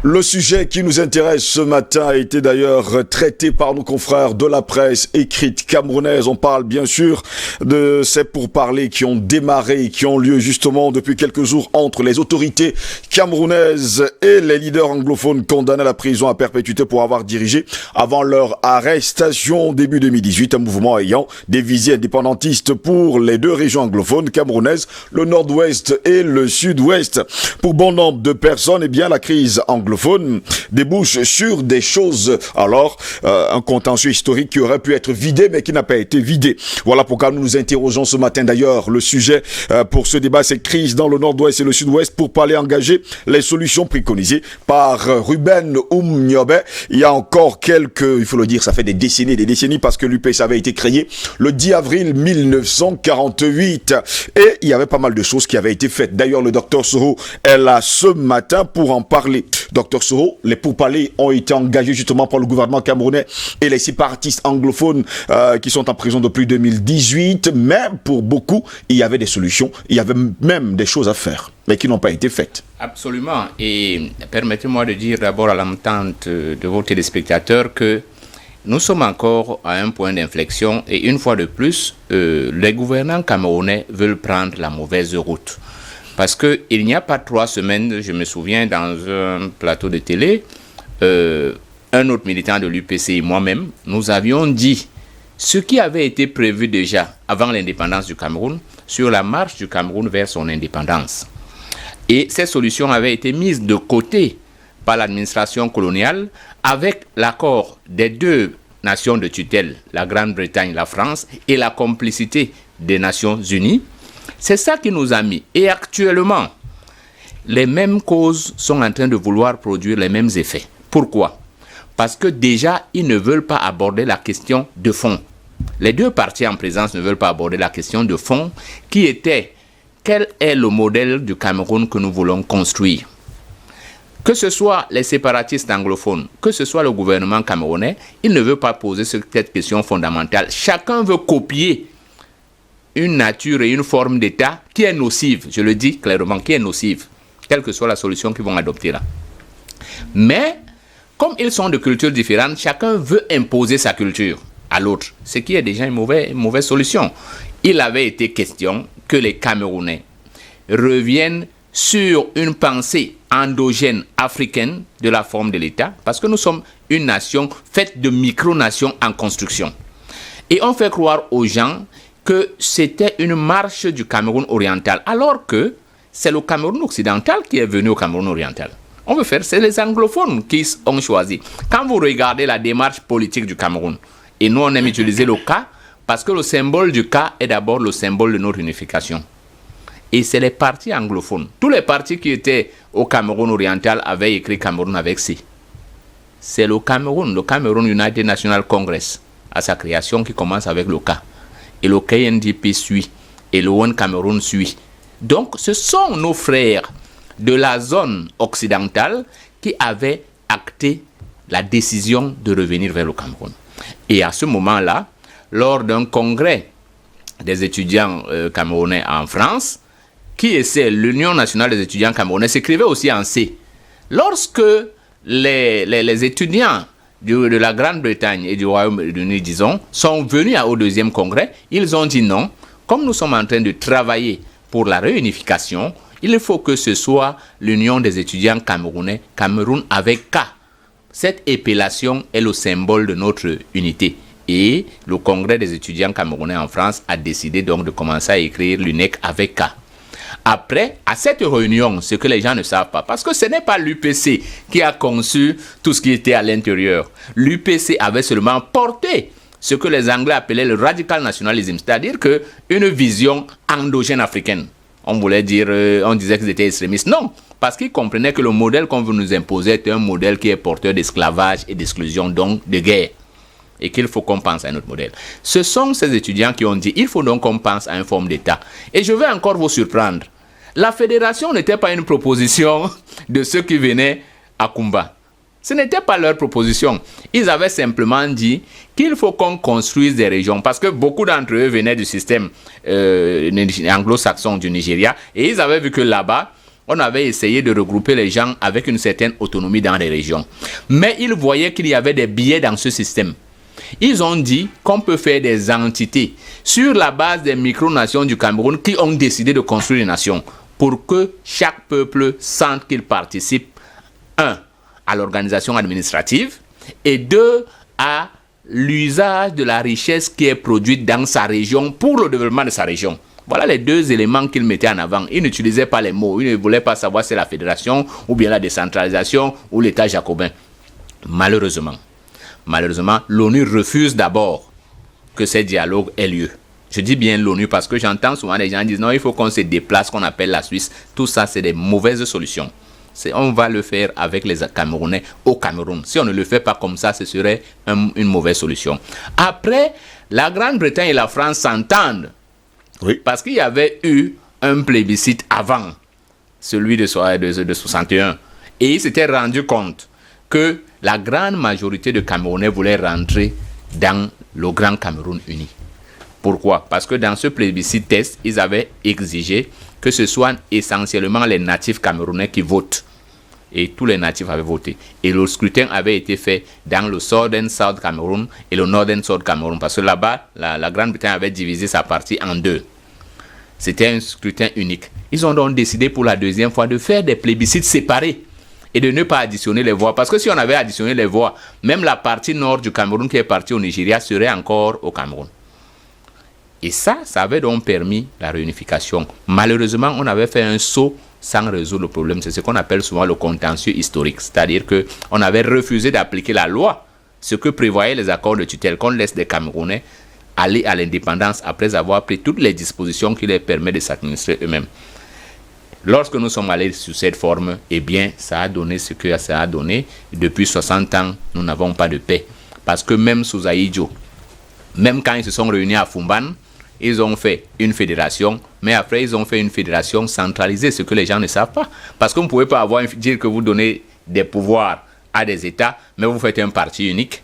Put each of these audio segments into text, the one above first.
Le sujet qui nous intéresse ce matin a été d'ailleurs traité par nos confrères de la presse écrite camerounaise. On parle bien sûr de ces pourparlers qui ont démarré et qui ont lieu justement depuis quelques jours entre les autorités camerounaises et les leaders anglophones condamnés à la prison à perpétuité pour avoir dirigé avant leur arrestation début 2018 un mouvement ayant des visées indépendantistes pour les deux régions anglophones camerounaises, le nord-ouest et le sud-ouest. Pour bon nombre de personnes, eh bien la crise anglophone débouche sur des choses. Alors, un contentieux historique qui aurait pu être vidé, mais qui n'a pas été vidé. Voilà pourquoi nous nous interrogeons ce matin d'ailleurs. Le sujet pour ce débat, c'est crise dans le nord-ouest et le sud-ouest pour parler engager les solutions préconisées par Ruben Oumniobé. Il y a encore il faut le dire, ça fait des décennies parce que l'UPS avait été créé le 10 avril 1948 et il y avait pas mal de choses qui avaient été faites. D'ailleurs, le docteur Soro est là ce matin pour en parler. Docteur Soro, les pourparlers ont été engagés justement par le gouvernement camerounais et les séparatistes anglophones qui sont en prison depuis 2018, mais pour beaucoup, il y avait des solutions, il y avait même des choses à faire, mais qui n'ont pas été faites. Absolument, et permettez-moi de dire d'abord à l'entente de vos téléspectateurs que nous sommes encore à un point d'inflexion et une fois de plus, les gouvernants camerounais veulent prendre la mauvaise route. Parce qu'il n'y a pas 3 semaines, je me souviens, dans un plateau de télé, un autre militant de l'UPC et moi-même, nous avions dit ce qui avait été prévu déjà avant l'indépendance du Cameroun sur la marche du Cameroun vers son indépendance. Et ces solutions avaient été mises de côté par l'administration coloniale avec l'accord des 2 nations de tutelle, la Grande-Bretagne, la France, et la complicité des Nations Unies. C'est ça qui nous a mis. Et actuellement, les mêmes causes sont en train de vouloir produire les mêmes effets. Pourquoi ? Parce que déjà, ils ne veulent pas aborder la question de fond. Les 2 parties en présence ne veulent pas aborder la question de fond qui était quel est le modèle du Cameroun que nous voulons construire ? Que ce soit les séparatistes anglophones, que ce soit le gouvernement camerounais, il ne veut pas poser cette question fondamentale. Chacun veut copier une nature et une forme d'État qui est nocive, je le dis clairement, qui est nocive, quelle que soit la solution qu'ils vont adopter là. Mais, comme ils sont de cultures différentes, chacun veut imposer sa culture à l'autre, ce qui est déjà une mauvaise solution. Il avait été question que les Camerounais reviennent sur une pensée endogène africaine de la forme de l'État, parce que nous sommes une nation faite de micronations en construction. Et on fait croire aux gens que c'était une marche du Cameroun oriental, alors que c'est le Cameroun occidental qui est venu au Cameroun oriental. On veut faire, c'est les anglophones qui ont choisi. Quand vous regardez la démarche politique du Cameroun, et nous on aime utiliser le K, parce que le symbole du K est d'abord le symbole de notre unification. Et c'est les partis anglophones. Tous les partis qui étaient au Cameroun oriental avaient écrit Cameroun avec C. C'est le Cameroun United National Congress, à sa création qui commence avec le K. Et le KNDP suit, et le One Cameroun suit. Donc, ce sont nos frères de la zone occidentale qui avaient acté la décision de revenir vers le Cameroun. Et à ce moment-là, lors d'un congrès des étudiants camerounais en France, qui est l'Union nationale des étudiants camerounais, s'écrivait aussi en C. Lorsque les étudiants de la Grande-Bretagne et du Royaume-Uni, disons, sont venus au 2e congrès, ils ont dit non, comme nous sommes en train de travailler pour la réunification, il faut que ce soit l'Union des étudiants camerounais, Cameroun avec K. Cette épellation est le symbole de notre unité. Et le congrès des étudiants camerounais en France a décidé donc de commencer à écrire l'UNEC avec K. Après, à cette réunion, ce que les gens ne savent pas, parce que ce n'est pas l'UPC qui a conçu tout ce qui était à l'intérieur. L'UPC avait seulement porté ce que les Anglais appelaient le radical nationalisme, c'est-à-dire une vision endogène africaine. On voulait dire, on disait qu'ils étaient extrémistes. Non, parce qu'ils comprenaient que le modèle qu'on veut nous imposer est un modèle qui est porteur d'esclavage et d'exclusion, donc de guerre. Et qu'il faut qu'on pense à un autre modèle. Ce sont ces étudiants qui ont dit, il faut donc qu'on pense à une forme d'État. Et je vais encore vous surprendre. La fédération n'était pas une proposition de ceux qui venaient à Kumba. Ce n'était pas leur proposition. Ils avaient simplement dit qu'il faut qu'on construise des régions, parce que beaucoup d'entre eux venaient du système anglo-saxon du Nigeria, et ils avaient vu que là-bas, on avait essayé de regrouper les gens avec une certaine autonomie dans les régions. Mais ils voyaient qu'il y avait des biais dans ce système. Ils ont dit qu'on peut faire des entités sur la base des micronations du Cameroun qui ont décidé de construire une nation pour que chaque peuple sente qu'il participe, 1, à l'organisation administrative et 2, à l'usage de la richesse qui est produite dans sa région pour le développement de sa région. Voilà les 2 éléments qu'il mettait en avant. Il n'utilisait pas les mots. Il ne voulait pas savoir si c'est la fédération ou bien la décentralisation ou l'État jacobin. Malheureusement, l'ONU refuse d'abord que ces dialogues aient lieu. Je dis bien l'ONU parce que j'entends souvent les gens dire non, il faut qu'on se déplace, qu'on appelle la Suisse. Tout ça, c'est des mauvaises solutions. On va le faire avec les Camerounais au Cameroun. Si on ne le fait pas comme ça, ce serait une mauvaise solution. Après, la Grande-Bretagne et la France s'entendent. Oui. Parce qu'il y avait eu un plébiscite avant celui de 61. Et ils s'étaient rendu compte que la grande majorité de Camerounais voulaient rentrer dans le Grand Cameroun uni. Pourquoi? Parce que dans ce plébiscite test, ils avaient exigé que ce soit essentiellement les natifs camerounais qui votent. Et tous les natifs avaient voté. Et le scrutin avait été fait dans le Southern South Cameroun et le Northern South Cameroun. Parce que là-bas, la Grande-Bretagne avait divisé sa partie en 2. C'était un scrutin unique. Ils ont donc décidé pour la deuxième fois de faire des plébiscites séparés et de ne pas additionner les voix. Parce que si on avait additionné les voix, même la partie nord du Cameroun qui est partie au Nigeria serait encore au Cameroun. Et ça avait donc permis la réunification. Malheureusement, on avait fait un saut sans résoudre le problème. C'est ce qu'on appelle souvent le contentieux historique. C'est-à-dire qu'on avait refusé d'appliquer la loi, ce que prévoyaient les accords de tutelle, qu'on laisse des Camerounais aller à l'indépendance après avoir pris toutes les dispositions qui leur permettent de s'administrer eux-mêmes. Lorsque nous sommes allés sur cette forme, eh bien, ça a donné ce que ça a donné. Depuis 60 ans, nous n'avons pas de paix. Parce que même sous Ahidjo, même quand ils se sont réunis à Fumban, ils ont fait une fédération, mais après ils ont fait une fédération centralisée, ce que les gens ne savent pas. Parce que vous ne pouvez pas dire que vous donnez des pouvoirs à des États, mais vous faites un parti unique.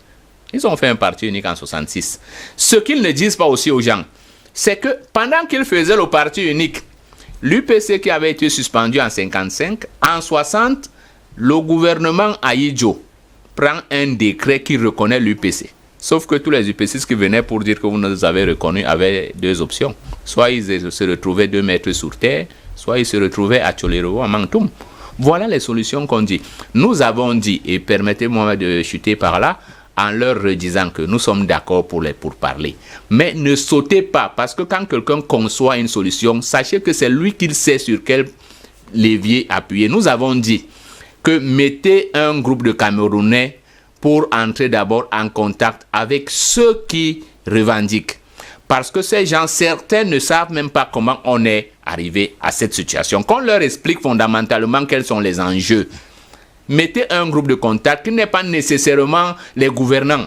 Ils ont fait un parti unique en 66. Ce qu'ils ne disent pas aussi aux gens, c'est que pendant qu'ils faisaient le parti unique, l'UPC qui avait été suspendu en 55, en 60, le gouvernement Ahidjo prend un décret qui reconnaît l'UPC. Sauf que tous les UPCistes qui venaient pour dire que vous nous avez reconnus avaient 2 options. Soit ils se retrouvaient 2 mètres sur terre, soit ils se retrouvaient à Tcholero, à Mangtoum. Voilà les solutions qu'on dit. Nous avons dit, et permettez-moi de chuter par là, en leur redisant que nous sommes d'accord pour parler. Mais ne sautez pas, parce que quand quelqu'un conçoit une solution, sachez que c'est lui qui sait sur quel levier appuyer. Nous avons dit que mettez un groupe de Camerounais pour entrer d'abord en contact avec ceux qui revendiquent. Parce que ces gens, certains ne savent même pas comment on est arrivé à cette situation. Qu'on leur explique fondamentalement quels sont les enjeux. Mettez un groupe de contact qui n'est pas nécessairement les gouvernants.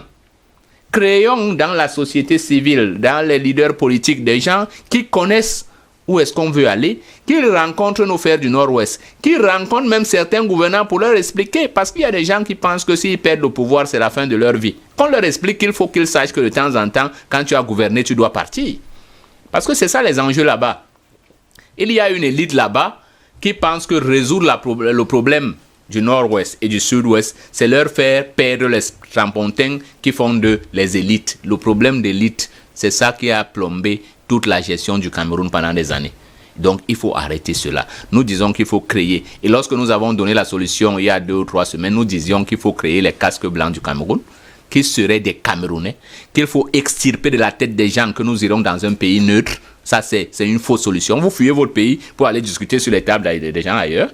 Créons dans la société civile, dans les leaders politiques, des gens qui connaissent où est-ce qu'on veut aller, qui rencontrent nos frères du Nord-Ouest, qui rencontrent même certains gouvernants pour leur expliquer, parce qu'il y a des gens qui pensent que s'ils perdent le pouvoir, c'est la fin de leur vie. Qu'on leur explique qu'il faut qu'ils sachent que de temps en temps, quand tu as gouverné, tu dois partir. Parce que c'est ça les enjeux là-bas. Il y a une élite là-bas qui pense que résoudre le problème du Nord-Ouest et du Sud-Ouest, c'est leur faire perdre les strapontins qui font d'eux les élites. Le problème d'élite, c'est ça qui a plombé toute la gestion du Cameroun pendant des années. Donc, il faut arrêter cela. Nous disons qu'il faut créer. Et lorsque nous avons donné la solution il y a 2 ou 3 semaines, nous disions qu'il faut créer les casques blancs du Cameroun, qui seraient des Camerounais, qu'il faut extirper de la tête des gens que nous irons dans un pays neutre. Ça, c'est une fausse solution. Vous fuyez votre pays pour aller discuter sur les tables des gens ailleurs.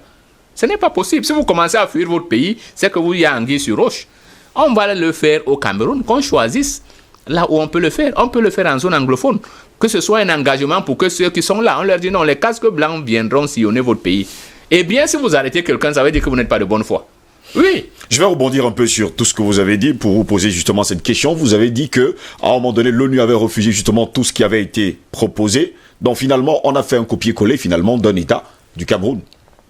Ce n'est pas possible. Si vous commencez à fuir votre pays, c'est que vous y a anguille sur roche. On va le faire au Cameroun, qu'on choisisse là où on peut le faire. On peut le faire en zone anglophone. Que ce soit un engagement pour que ceux qui sont là, on leur dit non, les casques blancs viendront sillonner votre pays. Eh bien, si vous arrêtez quelqu'un, ça veut dire que vous n'êtes pas de bonne foi. Oui. Je vais rebondir un peu sur tout ce que vous avez dit pour vous poser justement cette question. Vous avez dit que, à un moment donné, l'ONU avait refusé justement tout ce qui avait été proposé. Donc finalement, on a fait un copier-coller finalement d'un État du Cameroun.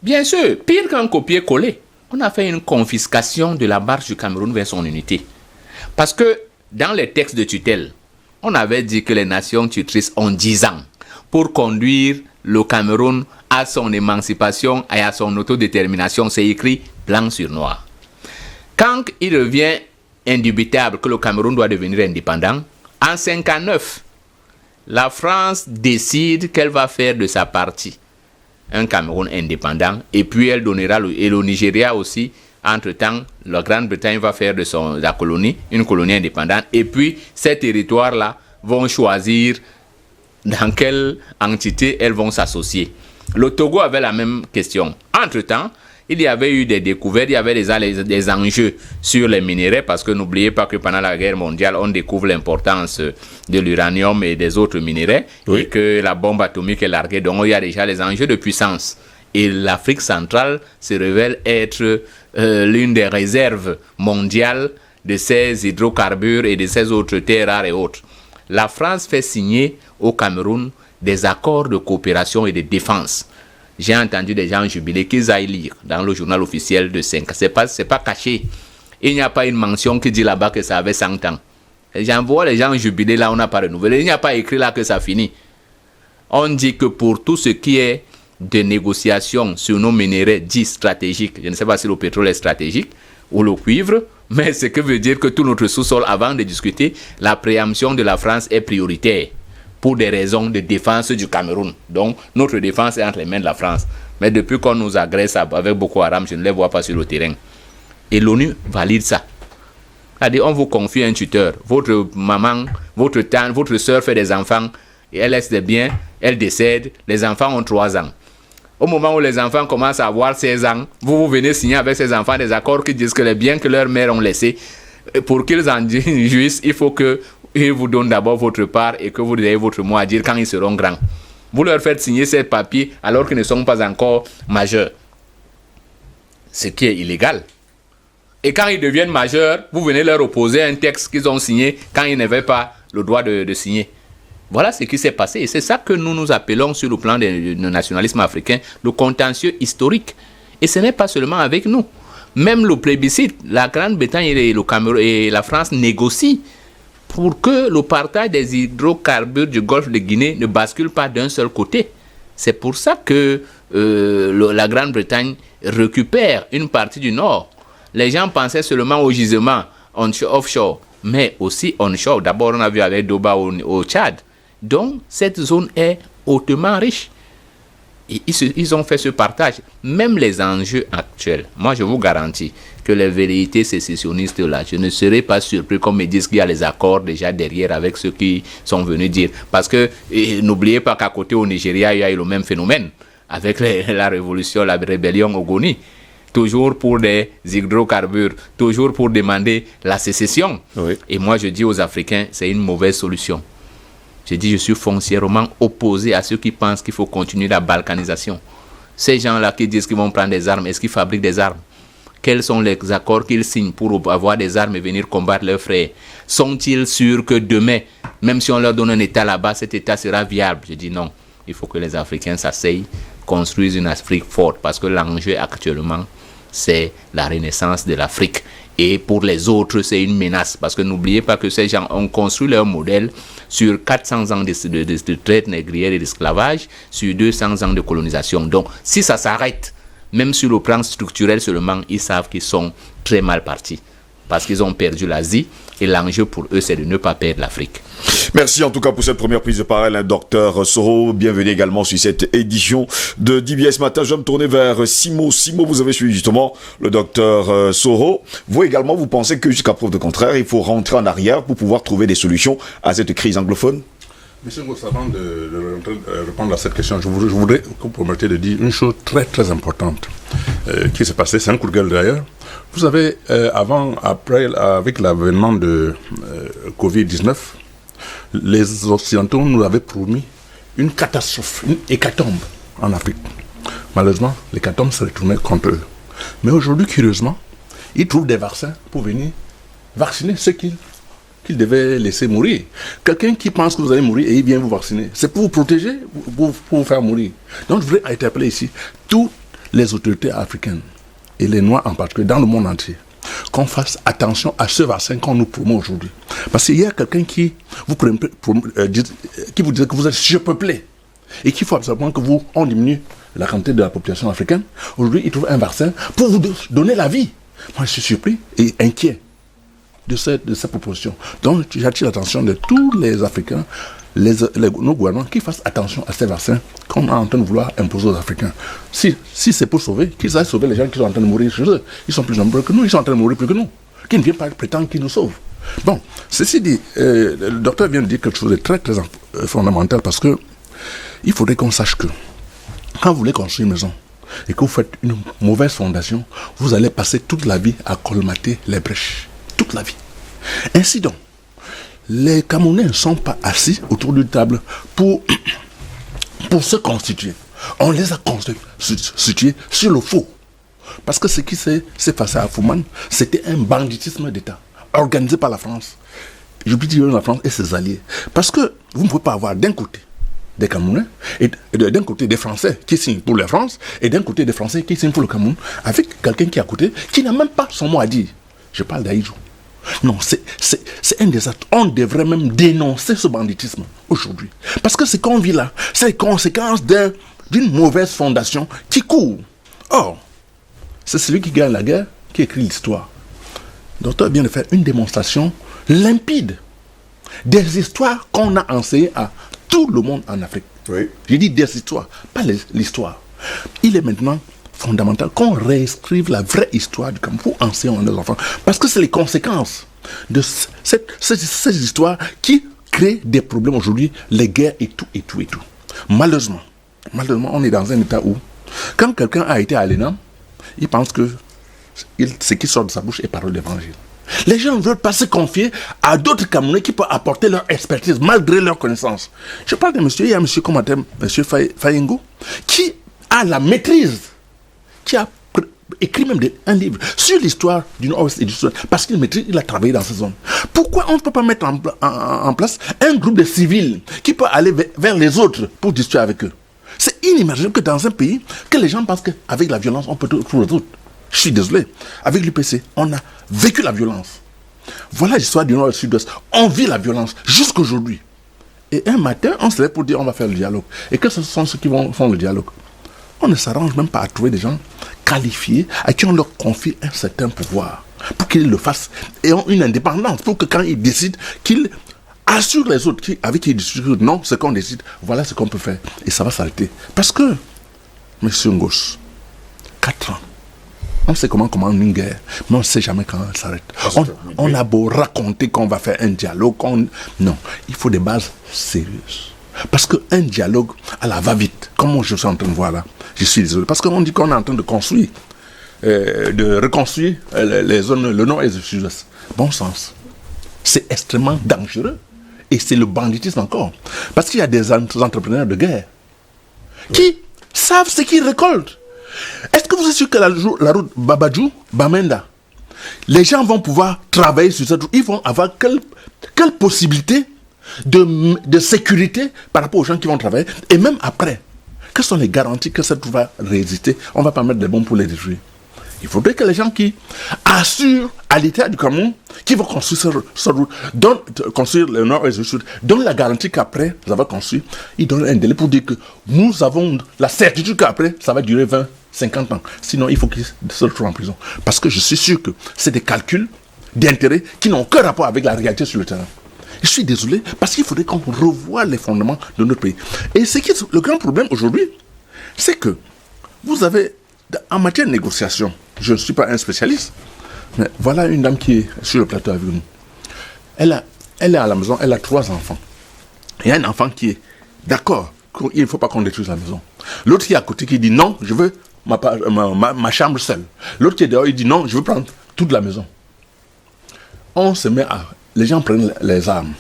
Bien sûr, pire qu'un copier-coller. On a fait une confiscation de la marche du Cameroun vers son unité. Parce que dans les textes de tutelle, on avait dit que les nations tutrices ont 10 ans pour conduire le Cameroun a son émancipation et a son autodétermination. C'est écrit blanc sur noir. Quand il devient indubitable que le Cameroun doit devenir indépendant, en 1959, la France décide qu'elle va faire de sa partie un Cameroun indépendant, et puis elle donnera, et le Nigeria aussi, entre-temps, la Grande-Bretagne va faire de la colonie une colonie indépendante, et puis ces territoires-là vont choisir dans quelle entité elles vont s'associer. Le Togo avait la même question. Entre-temps, il y avait eu des découvertes, il y avait des enjeux sur les minéraux, parce que n'oubliez pas que pendant la guerre mondiale, on découvre l'importance de l'uranium et des autres minéraux, oui, et que la bombe atomique est larguée. Donc il y a déjà les enjeux de puissance. Et l'Afrique centrale se révèle être l'une des réserves mondiales de ces hydrocarbures et de ces autres terres rares et autres. La France fait signer au Cameroun des accords de coopération et de défense. J'ai entendu des gens jubiler qu'ils aillent lire dans le journal officiel de 5 ans. C'est pas caché. Il n'y a pas une mention qui dit là-bas que ça avait 100 ans. J'envoie les gens jubiler là, on n'a pas renouvelé. Il n'y a pas écrit là que ça finit. On dit que pour tout ce qui est de négociations sur nos minéraux dits stratégiques, je ne sais pas si le pétrole est stratégique ou le cuivre, mais ce que veut dire que tout notre sous-sol, avant de discuter, la préemption de la France est prioritaire pour des raisons de défense du Cameroun. Donc, notre défense est entre les mains de la France. Mais depuis qu'on nous agresse avec Boko Haram, je ne les vois pas sur le terrain. Et l'ONU valide ça. C'est-à-dire, on vous confie un tuteur. Votre maman, votre tante, votre soeur fait des enfants, et elle laisse des biens, elle décède, les enfants ont 3 ans. Au moment où les enfants commencent à avoir 16 ans, vous venez signer avec ces enfants des accords qui disent que les biens que leurs mères ont laissés, pour qu'ils en jouissent, il faut qu'ils vous donnent d'abord votre part et que vous ayez votre mot à dire quand ils seront grands. Vous leur faites signer ces papiers alors qu'ils ne sont pas encore majeurs. Ce qui est illégal. Et quand ils deviennent majeurs, vous venez leur opposer un texte qu'ils ont signé quand ils n'avaient pas le droit de signer. Voilà ce qui s'est passé. Et c'est ça que nous appelons sur le plan du nationalisme africain le contentieux historique. Et ce n'est pas seulement avec nous. Même le plébiscite, la Grande-Bretagne et le Cameroun et la France négocient pour que le partage des hydrocarbures du golfe de Guinée ne bascule pas d'un seul côté. C'est pour ça que la Grande-Bretagne récupère une partie du nord. Les gens pensaient seulement au gisement offshore, mais aussi onshore. D'abord, on a vu avec Doba au Tchad. Donc, cette zone est hautement riche. Et ils ont fait ce partage. Même les enjeux actuels, moi je vous garantis que les velléités sécessionnistes là, je ne serai pas surpris qu'on me dise qu'il y a les accords déjà derrière avec ceux qui sont venus dire. Parce que n'oubliez pas qu'à côté au Nigeria, il y a eu le même phénomène avec la révolution, la rébellion Ogoni. Toujours pour des hydrocarbures, toujours pour demander la sécession. Oui. Et moi je dis aux Africains, c'est une mauvaise solution. Je dis, je suis foncièrement opposé à ceux qui pensent qu'il faut continuer la balkanisation. Ces gens-là qui disent qu'ils vont prendre des armes, est-ce qu'ils fabriquent des armes? Quels sont les accords qu'ils signent pour avoir des armes et venir combattre leurs frères? Sont-ils sûrs que demain, même si on leur donne un État là-bas, cet État sera viable? Je dis non. Il faut que les Africains s'asseyent, construisent une Afrique forte, parce que l'enjeu actuellement, c'est la renaissance de l'Afrique. Et pour les autres, c'est une menace. Parce que n'oubliez pas que ces gens ont construit leur modèle sur 400 ans de traite négrière et d'esclavage, sur 200 ans de colonisation. Donc, si ça s'arrête, même sur le plan structurel seulement, ils savent qu'ils sont très mal partis. Parce qu'ils ont perdu l'Asie. Et l'enjeu pour eux, c'est de ne pas perdre l'Afrique. Merci en tout cas pour cette première prise de parole, Docteur Soro. Bienvenue également sur cette édition de DBS Matin. Je vais me tourner vers Simo. Simo, vous avez suivi justement le Docteur Soro. Vous également, vous pensez que jusqu'à preuve de contraire, il faut rentrer en arrière pour pouvoir trouver des solutions à cette crise anglophone? Monsieur Ngos, avant de répondre à cette question, je voudrais que vous permettez de dire une chose très très importante qui s'est passée. C'est un coup de gueule d'ailleurs. Vous savez, après, avec l'avènement de Covid-19, les Occidentaux nous avaient promis une catastrophe, une hécatombe en Afrique. Malheureusement, l'hécatombe s'est retournée contre eux. Mais aujourd'hui, curieusement, ils trouvent des vaccins pour venir vacciner ceux qu'ils devaient laisser mourir. Quelqu'un qui pense que vous allez mourir et il vient vous vacciner, c'est pour vous protéger, pour vous faire mourir. Donc je voudrais interpeller ici toutes les autorités africaines, et les Noirs en particulier, dans le monde entier, qu'on fasse attention à ce vaccin qu'on nous promet aujourd'hui. Parce qu'il y a quelqu'un qui vous disait que vous êtes surpeuplé. et qu'il faut absolument que on diminue la quantité de la population africaine. Aujourd'hui, ils trouvent un vaccin pour vous donner la vie. Moi, je suis surpris et inquiet de cette proposition. Donc, j'attire l'attention de tous les Africains, nos gouvernements, qui fassent attention à ces vaccins qu'on est en train de vouloir imposer aux Africains. Si c'est pour sauver, qu'ils aillent sauver les gens qui sont en train de mourir chez eux. Ils sont plus nombreux que nous, ils sont en train de mourir plus que nous. Qu'ils ne viennent pas prétendre qu'ils nous sauvent. Bon, ceci dit, le docteur vient de dire quelque chose de très, très fondamental, parce que il faudrait qu'on sache que quand vous voulez construire une maison et que vous faites une mauvaise fondation, vous allez passer toute la vie à colmater les brèches. Toute la vie. Ainsi donc, les Camerounais ne sont pas assis autour d'une table pour se constituer. On les a constitués sur le faux. Parce que ce qui s'est passé à Fouman, c'était un banditisme d'État organisé par la France. Je peux dire la France et ses alliés. Parce que vous ne pouvez pas avoir d'un côté des Camerounais, et d'un côté des Français qui signent pour la France, et d'un côté des Français qui signent pour le Cameroun, avec quelqu'un qui est à côté, qui n'a même pas son mot à dire. Je parle d'Aïdjou. Non, c'est un désastre. On devrait même dénoncer ce banditisme aujourd'hui. Parce que ce qu'on vit là, c'est les conséquences d'une mauvaise fondation qui court. Or, c'est celui qui gagne la guerre qui écrit l'histoire. Le docteur vient de faire une démonstration limpide des histoires qu'on a enseignées à tout le monde en Afrique. Oui. J'ai dit des histoires, pas l'histoire. Il est maintenant fondamental qu'on réécrive la vraie histoire du Cameroun pour enseigner à nos enfants. Parce que c'est les conséquences de ces histoires qui créent des problèmes aujourd'hui, les guerres et tout. Malheureusement, on est dans un état où, quand quelqu'un a été à l'ENAM, il pense que ce qui sort de sa bouche est parole d'évangile. Les gens ne veulent pas se confier à d'autres Camerounais qui peuvent apporter leur expertise malgré leur connaissance. Je parle de monsieur, il y a monsieur, comment on monsieur Fayengo, qui a la maîtrise, qui a écrit même un livre sur l'histoire du Nord-Ouest et du Sud, parce qu'il maîtrise, il a travaillé dans ces zones. Pourquoi on ne peut pas mettre en place un groupe de civils qui peut aller vers les autres pour discuter avec eux? C'est inimaginable que dans un pays, que les gens pensent qu'avec la violence, on peut tout résoudre. Je suis désolé. Avec l'UPC, on a vécu la violence. Voilà l'histoire du Nord et du Sud-Ouest. On vit la violence jusqu'aujourd'hui. Et un matin, on se lève pour dire on va faire le dialogue. Et que ce sont ceux qui font le dialogue? On ne s'arrange même pas à trouver des gens qualifiés à qui on leur confie un certain pouvoir pour qu'ils le fassent et ont une indépendance pour que quand ils décident, qu'ils assurent les autres avec qui ils discutent. Non, ce qu'on décide, voilà ce qu'on peut faire. Et ça va s'arrêter. Parce que, monsieur Ngos, 4 ans, on sait comment commander une guerre, mais on ne sait jamais quand elle s'arrête. On a beau raconter qu'on va faire un dialogue, non, il faut des bases sérieuses. Parce qu'un dialogue à la va-vite, comme je suis en train de voir là, je suis désolé, parce qu'on dit qu'on est en train de construire, de reconstruire les zones, le nord et le sud-est. Bon sens. C'est extrêmement dangereux. Et c'est le banditisme encore. Parce qu'il y a des entrepreneurs de guerre qui savent ce qu'ils récoltent. Est-ce que vous êtes sûr que la route Babadjou-Bamenda, les gens vont pouvoir travailler sur cette route? Ils vont avoir quelle possibilité de sécurité par rapport aux gens qui vont travailler? Et même après, quelles sont les garanties que cette route va résister? On ne va pas mettre des bombes pour les détruire. Il faudrait que les gens qui assurent à l'État du Cameroun, qui vont construire cette route, construire le nord et le sud, donnent la garantie qu'après, vous avez construit, ils donnent un délai pour dire que nous avons la certitude qu'après, ça va durer 20, 50 ans. Sinon, il faut qu'ils se retrouvent en prison. Parce que je suis sûr que c'est des calculs d'intérêt qui n'ont aucun rapport avec la réalité sur le terrain. Je suis désolé, parce qu'il faudrait qu'on revoie les fondements de notre pays. Et le grand problème aujourd'hui, c'est que vous avez, en matière de négociation, je ne suis pas un spécialiste, mais voilà une dame qui est sur le plateau avec nous. Elle est à la maison, elle a 3 enfants. Il y a un enfant qui est d'accord qu'il ne faut pas qu'on détruise la maison. L'autre qui est à côté qui dit non, je veux ma chambre seule. L'autre qui est dehors, il dit non, je veux prendre toute la maison. On se met à... Les gens prennent les armes.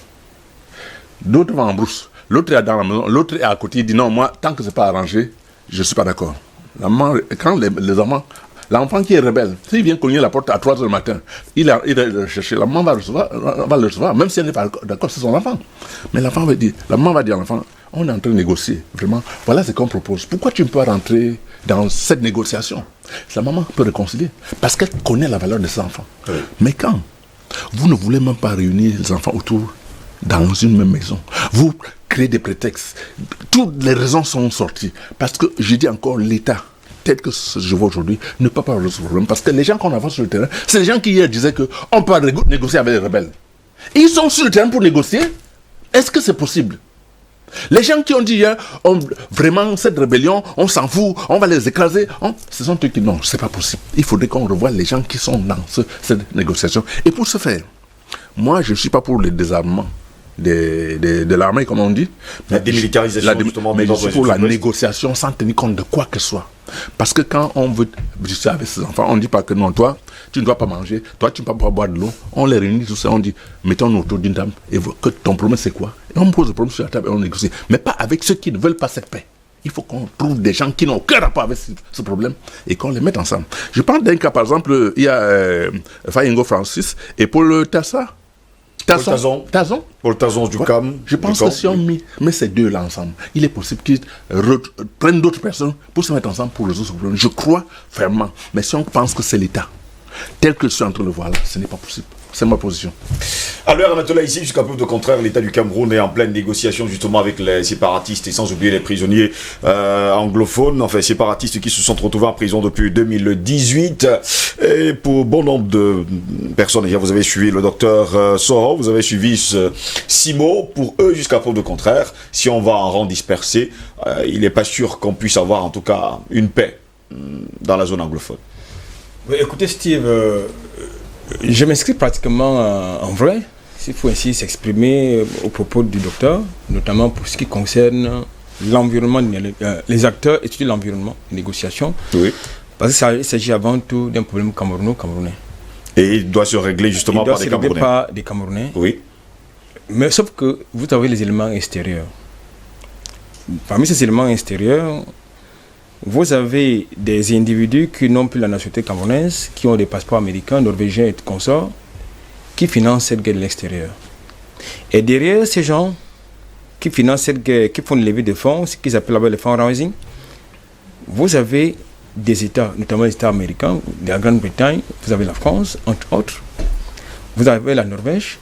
D'autres vont en brousse. L'autre est dans la maison, l'autre est à côté, il dit non, moi, tant que ce n'est pas arrangé, je ne suis pas d'accord. Quand les enfants... L'enfant qui est rebelle, s'il vient cogner la porte à 3h du matin, il va le chercher, la maman va le recevoir, même si elle n'est pas d'accord, c'est son enfant. Mais la maman va dire à l'enfant, on est en train de négocier, vraiment, voilà ce qu'on propose. Pourquoi tu ne peux pas rentrer dans cette négociation? La maman peut réconcilier, parce qu'elle connaît la valeur de ses enfants. Oui. Mais quand vous ne voulez même pas réunir les enfants autour dans une même maison, vous créer des prétextes. Toutes les raisons sont sorties. Parce que, je dis encore, l'État, tel que je vois aujourd'hui, ne peut pas résoudre ce problème. Parce que les gens qu'on avance sur le terrain, c'est les gens qui hier disaient qu'on peut négocier avec les rebelles. Et ils sont sur le terrain pour négocier. Est-ce que c'est possible? Les gens qui ont dit hier, vraiment, cette rébellion, on s'en fout, on va les écraser. Ce sont eux qui non, c'est pas possible. Il faudrait qu'on revoie les gens qui sont dans cette négociation. Et pour ce faire, moi, je ne suis pas pour le désarmement de l'armée, comme on dit. La démilitarisation, justement. Mais je suis pour la négociation sans tenir compte de quoi que ce soit. Parce que quand on veut discuter avec ses enfants, on ne dit pas que non, toi, tu ne dois pas manger, toi, tu ne dois pas boire de l'eau. On les réunit, tout ça, on dit, mettons-nous autour d'une table, et que ton problème, c'est quoi? Et on pose le problème sur la table et on négocie. Mais pas avec ceux qui ne veulent pas cette paix. Il faut qu'on trouve des gens qui n'ont aucun rapport avec ce problème et qu'on les mette ensemble. Je parle d'un cas, par exemple, il y a Fayingo Francis et Paul Tazon. Paul Tazon du CAM. Je pense que si on met ces deux-là ensemble, il est possible qu'ils prennent d'autres personnes pour se mettre ensemble pour résoudre ce problème. Je crois fermement. Mais si on pense que c'est l'État, tel que je suis en train de le voir là, ce n'est pas possible. C'est ma position. À l'heure maintenant ici, jusqu'à preuve de contraire, l'État du Cameroun est en pleine négociation justement avec les séparatistes et sans oublier les prisonniers anglophones, enfin séparatistes qui se sont retrouvés en prison depuis 2018. Et pour bon nombre de personnes, vous avez suivi le docteur Soro, vous avez suivi Simo. Pour eux, jusqu'à preuve de contraire, si on va en rang dispersé, il n'est pas sûr qu'on puisse avoir en tout cas une paix dans la zone anglophone. Oui, écoutez Steve, je m'inscris pratiquement en vrai, s'il faut ainsi s'exprimer au propos du docteur, notamment pour ce qui concerne l'environnement, les acteurs étudient l'environnement, les négociations, oui. Parce qu'il s'agit avant tout d'un problème camerouno-camerounais. Et il doit se régler justement par des Camerounais. Par des Camerounais. Oui. Mais sauf que vous avez les éléments extérieurs. Parmi ces éléments extérieurs, vous avez des individus qui n'ont plus la nationalité camerounaise, qui ont des passeports américains, norvégiens et consorts, qui financent cette guerre de l'extérieur. Et derrière ces gens qui financent cette guerre, qui font une levée de fonds, ce qu'ils appellent là-bas le fundraising, vous avez des États, notamment les États américains, la Grande-Bretagne, vous avez la France, entre autres, vous avez la Norvège.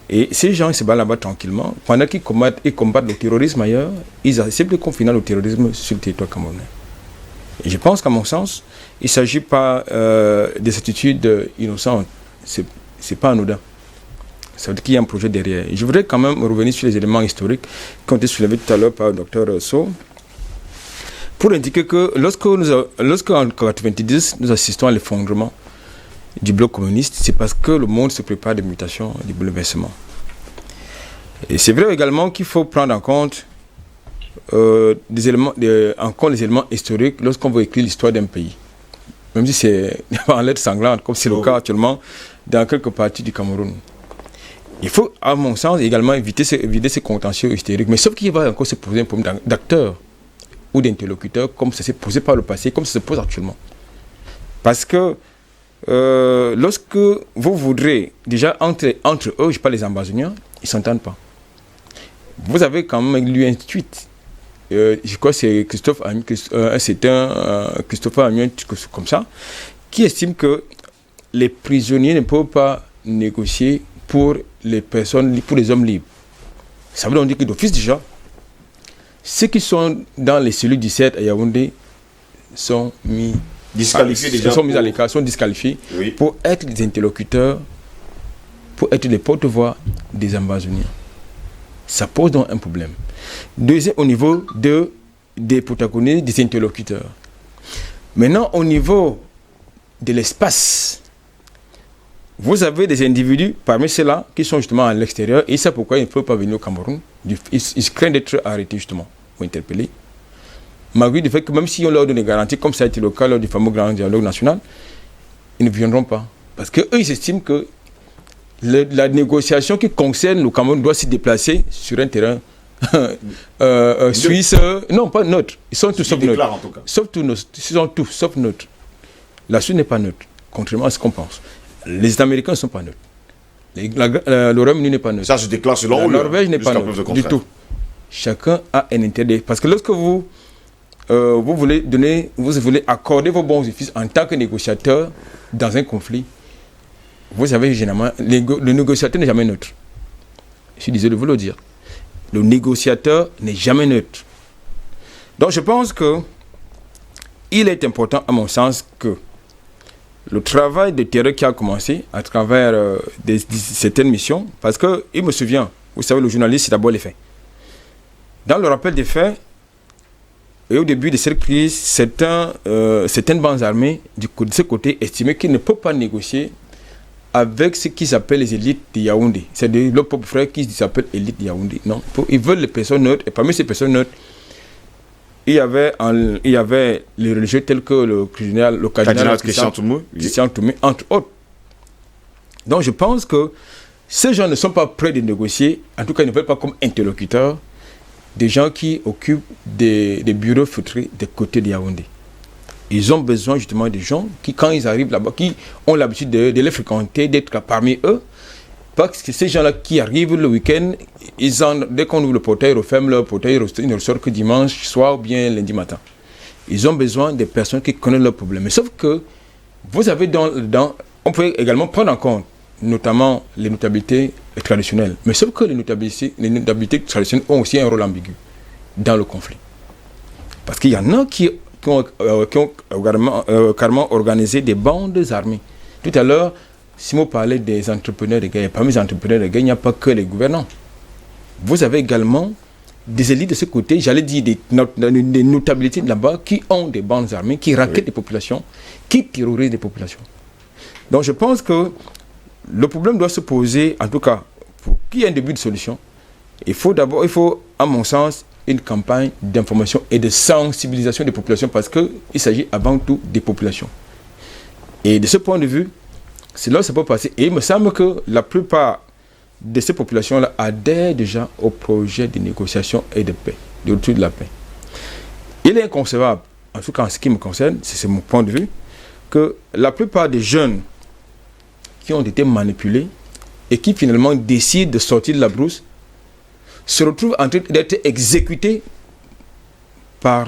Et ces gens ils se battent là-bas tranquillement. Pendant qu'ils combattent le terrorisme ailleurs, ils acceptent qu'on finance le terrorisme sur le territoire camerounais. Et je pense qu'à mon sens, il ne s'agit pas des attitudes innocentes. Ce n'est pas anodin. Ça veut dire qu'il y a un projet derrière. Je voudrais quand même revenir sur les éléments historiques qui ont été soulevés tout à l'heure par le docteur So, pour indiquer que lorsqu'en 1990, nous assistons à l'effondrement du bloc communiste, c'est parce que le monde se prépare des mutations, des bouleversements. Et c'est vrai également qu'il faut prendre en compte les éléments historiques lorsqu'on veut écrire l'histoire d'un pays. Même si c'est en lettres sanglantes, comme c'est le cas actuellement dans quelques parties du Cameroun. Il faut, à mon sens, également éviter ces contentieux historiques. Mais sauf qu'il va encore se poser un problème d'acteurs ou d'interlocuteurs, comme ça s'est posé par le passé, comme ça se pose actuellement. Parce que lorsque vous voudrez, déjà entre eux, je parle des ambassadeurs, ils ne s'entendent pas. Vous avez quand même lu un tweet, je crois que c'est Christopher Agnon, comme ça, qui estime que les prisonniers ne peuvent pas négocier pour les personnes, pour les hommes libres. Ça veut dire que d'office déjà, ceux qui sont dans les cellules 17 à Yaoundé sont mis disqualifiés déjà. Sont mis à l'écart, sont disqualifiés pour être des interlocuteurs, pour être les porte-voix des ambassadeurs. Ça pose donc un problème. Deuxième, au niveau des protagonistes, des interlocuteurs. Maintenant, au niveau de l'espace, vous avez des individus parmi ceux-là qui sont justement à l'extérieur et c'est pourquoi ils ne peuvent pas venir au Cameroun. Ils craignent d'être arrêtés justement ou interpellés. Malgré le fait que même si on leur donne des garanties, comme ça a été le cas lors du fameux grand dialogue national, ils ne viendront pas. Parce qu'eux, ils estiment que la négociation qui concerne le Cameroun doit se déplacer sur un terrain suisse. Non, pas neutre. Ils sont tous sauf neutres. Ils sont tous sauf neutres. La Suisse n'est pas neutre, contrairement à ce qu'on pense. Les Américains ne sont pas neutres. Le Royaume-Uni n'est pas neutre. Ça se déclare selon la Norvège n'est pas neutre du tout. Chacun a un intérêt. Parce que lorsque vous voulez accorder vos bons offices en tant que négociateur dans un conflit, vous avez généralement... Le négociateur n'est jamais neutre. Je suis désolé de vous le dire. le négociateur n'est jamais neutre. Donc je pense que il est important, à mon sens, que le travail de terrain qui a commencé à travers certaines missions, parce qu'il me souvient, vous savez, le journaliste, c'est d'abord les faits. Dans le rappel des faits, et au début de cette crise, certaines bandes armées de ce côté estimaient qu'ils ne peuvent pas négocier avec ce qu'ils appellent les élites de Yaoundé. C'est le peuple frère qui s'appelle élite de Yaoundé. Non, ils veulent les personnes neutres, et parmi ces personnes neutres, il y avait les religieux tels que le cardinal Christian Toumé, entre autres. Donc je pense que ces gens ne sont pas prêts de négocier, en tout cas ils ne veulent pas comme interlocuteurs, des gens qui occupent des bureaux feutrés des côtés de Yaoundé. Ils ont besoin justement de gens qui, quand ils arrivent là-bas, qui ont l'habitude de les fréquenter, d'être parmi eux. Parce que ces gens-là qui arrivent le week-end, dès qu'on ouvre le portail, ils referment le portail, ils ne ressortent que dimanche soir ou bien lundi matin. Ils ont besoin de personnes qui connaissent leurs problèmes. Mais sauf que vous avez on peut également prendre en compte notamment les notabilités traditionnelles. Mais sauf que les notabilités traditionnelles ont aussi un rôle ambigu dans le conflit. Parce qu'il y en a qui ont carrément organisé des bandes armées. Tout à l'heure, Simo parlait des entrepreneurs de guerre. Et parmi les entrepreneurs de guerre, il n'y a pas que les gouvernants. Vous avez également des élites de ce côté, j'allais dire des notabilités là-bas, qui ont des bandes armées, qui raquettent des populations, qui terrorisent des populations. Donc je pense que le problème doit se poser, en tout cas, pour qu'il y ait un début de solution. Il faut, à mon sens, une campagne d'information et de sensibilisation des populations, parce qu'il s'agit avant tout des populations. Et de ce point de vue, c'est là où ça peut passer. Et il me semble que la plupart de ces populations-là adhèrent déjà au projet de négociation et de paix, de retour de la paix. Il est inconcevable, en tout cas en ce qui me concerne, c'est mon point de vue, que la plupart des jeunes qui ont été manipulés et qui finalement décident de sortir de la brousse se retrouvent en train d'être exécutés par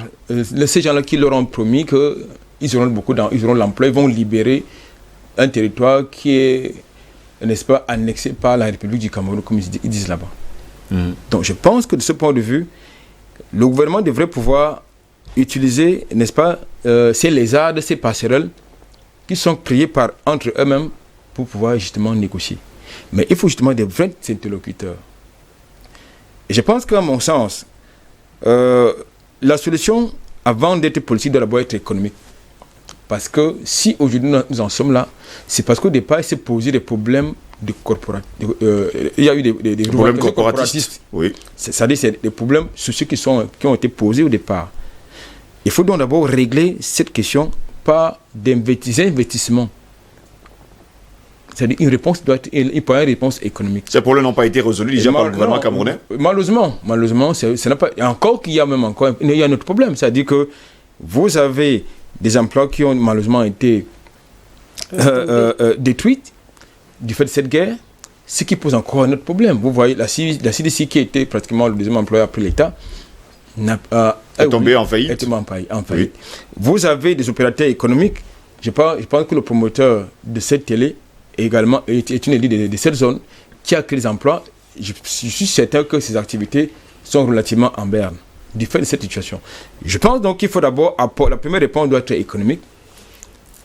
ces gens-là qui leur ont promis qu'ils auront l'emploi, ils vont libérer un territoire qui est, n'est-ce pas, annexé par la République du Cameroun, comme ils disent là-bas. Donc je pense que de ce point de vue, le gouvernement devrait pouvoir utiliser, n'est-ce pas, ces lézards, ces passerelles qui sont créés entre eux-mêmes pour pouvoir justement négocier. Mais il faut justement des vrais interlocuteurs. Et je pense qu'à mon sens, la solution, avant d'être politique, doit d'abord être économique. Parce que si aujourd'hui nous en sommes là, c'est parce qu'au départ, il s'est posé des problèmes de il y a eu des problèmes corporatistes. Oui. C'est-à-dire c'est des problèmes sociaux qui ont été posés au départ. Il faut donc d'abord régler cette question par des investissements. C'est-à-dire une réponse doit être une réponse économique. Ces problèmes n'ont pas été résolus déjà par le gouvernement camerounais. Malheureusement, ça n'a pas. Encore qu'il y a même encore, il y a un autre problème, c'est-à-dire que vous avez des emplois qui ont malheureusement été détruits du fait de cette guerre, ce qui pose encore un autre problème. Vous voyez, la CDC qui était pratiquement le deuxième employeur après l'État, est tombée en faillite. Oui. Vous avez des opérateurs économiques. Je pense que le promoteur de cette télé également est une élite de cette zone qui a créé des emplois. Je suis certain que ces activités sont relativement en berne du fait de cette situation. Je pense donc qu'il faut d'abord, la première réponse doit être économique,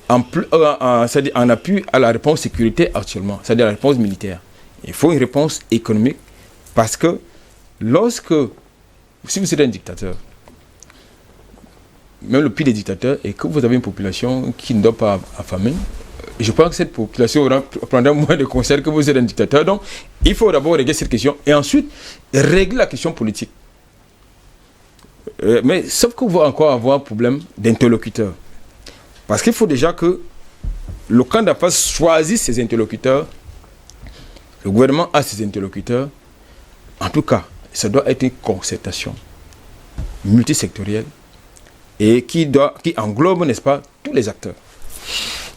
c'est-à-dire en appui à la réponse sécurité actuellement, c'est-à-dire la réponse militaire. Il faut une réponse économique parce que si vous êtes un dictateur, même le pire des dictateurs, et que vous avez une population qui ne doit pas affamer, je pense que cette population prendra moins de conseils que vous êtes un dictateur. Donc, il faut d'abord régler cette question et ensuite régler la question politique. Mais sauf qu'on va encore avoir un problème d'interlocuteur. Parce qu'il faut déjà que le camp d'affaires choisisse ses interlocuteurs. Le gouvernement a ses interlocuteurs. En tout cas, ça doit être une concertation multisectorielle et qui englobe, n'est-ce pas, tous les acteurs.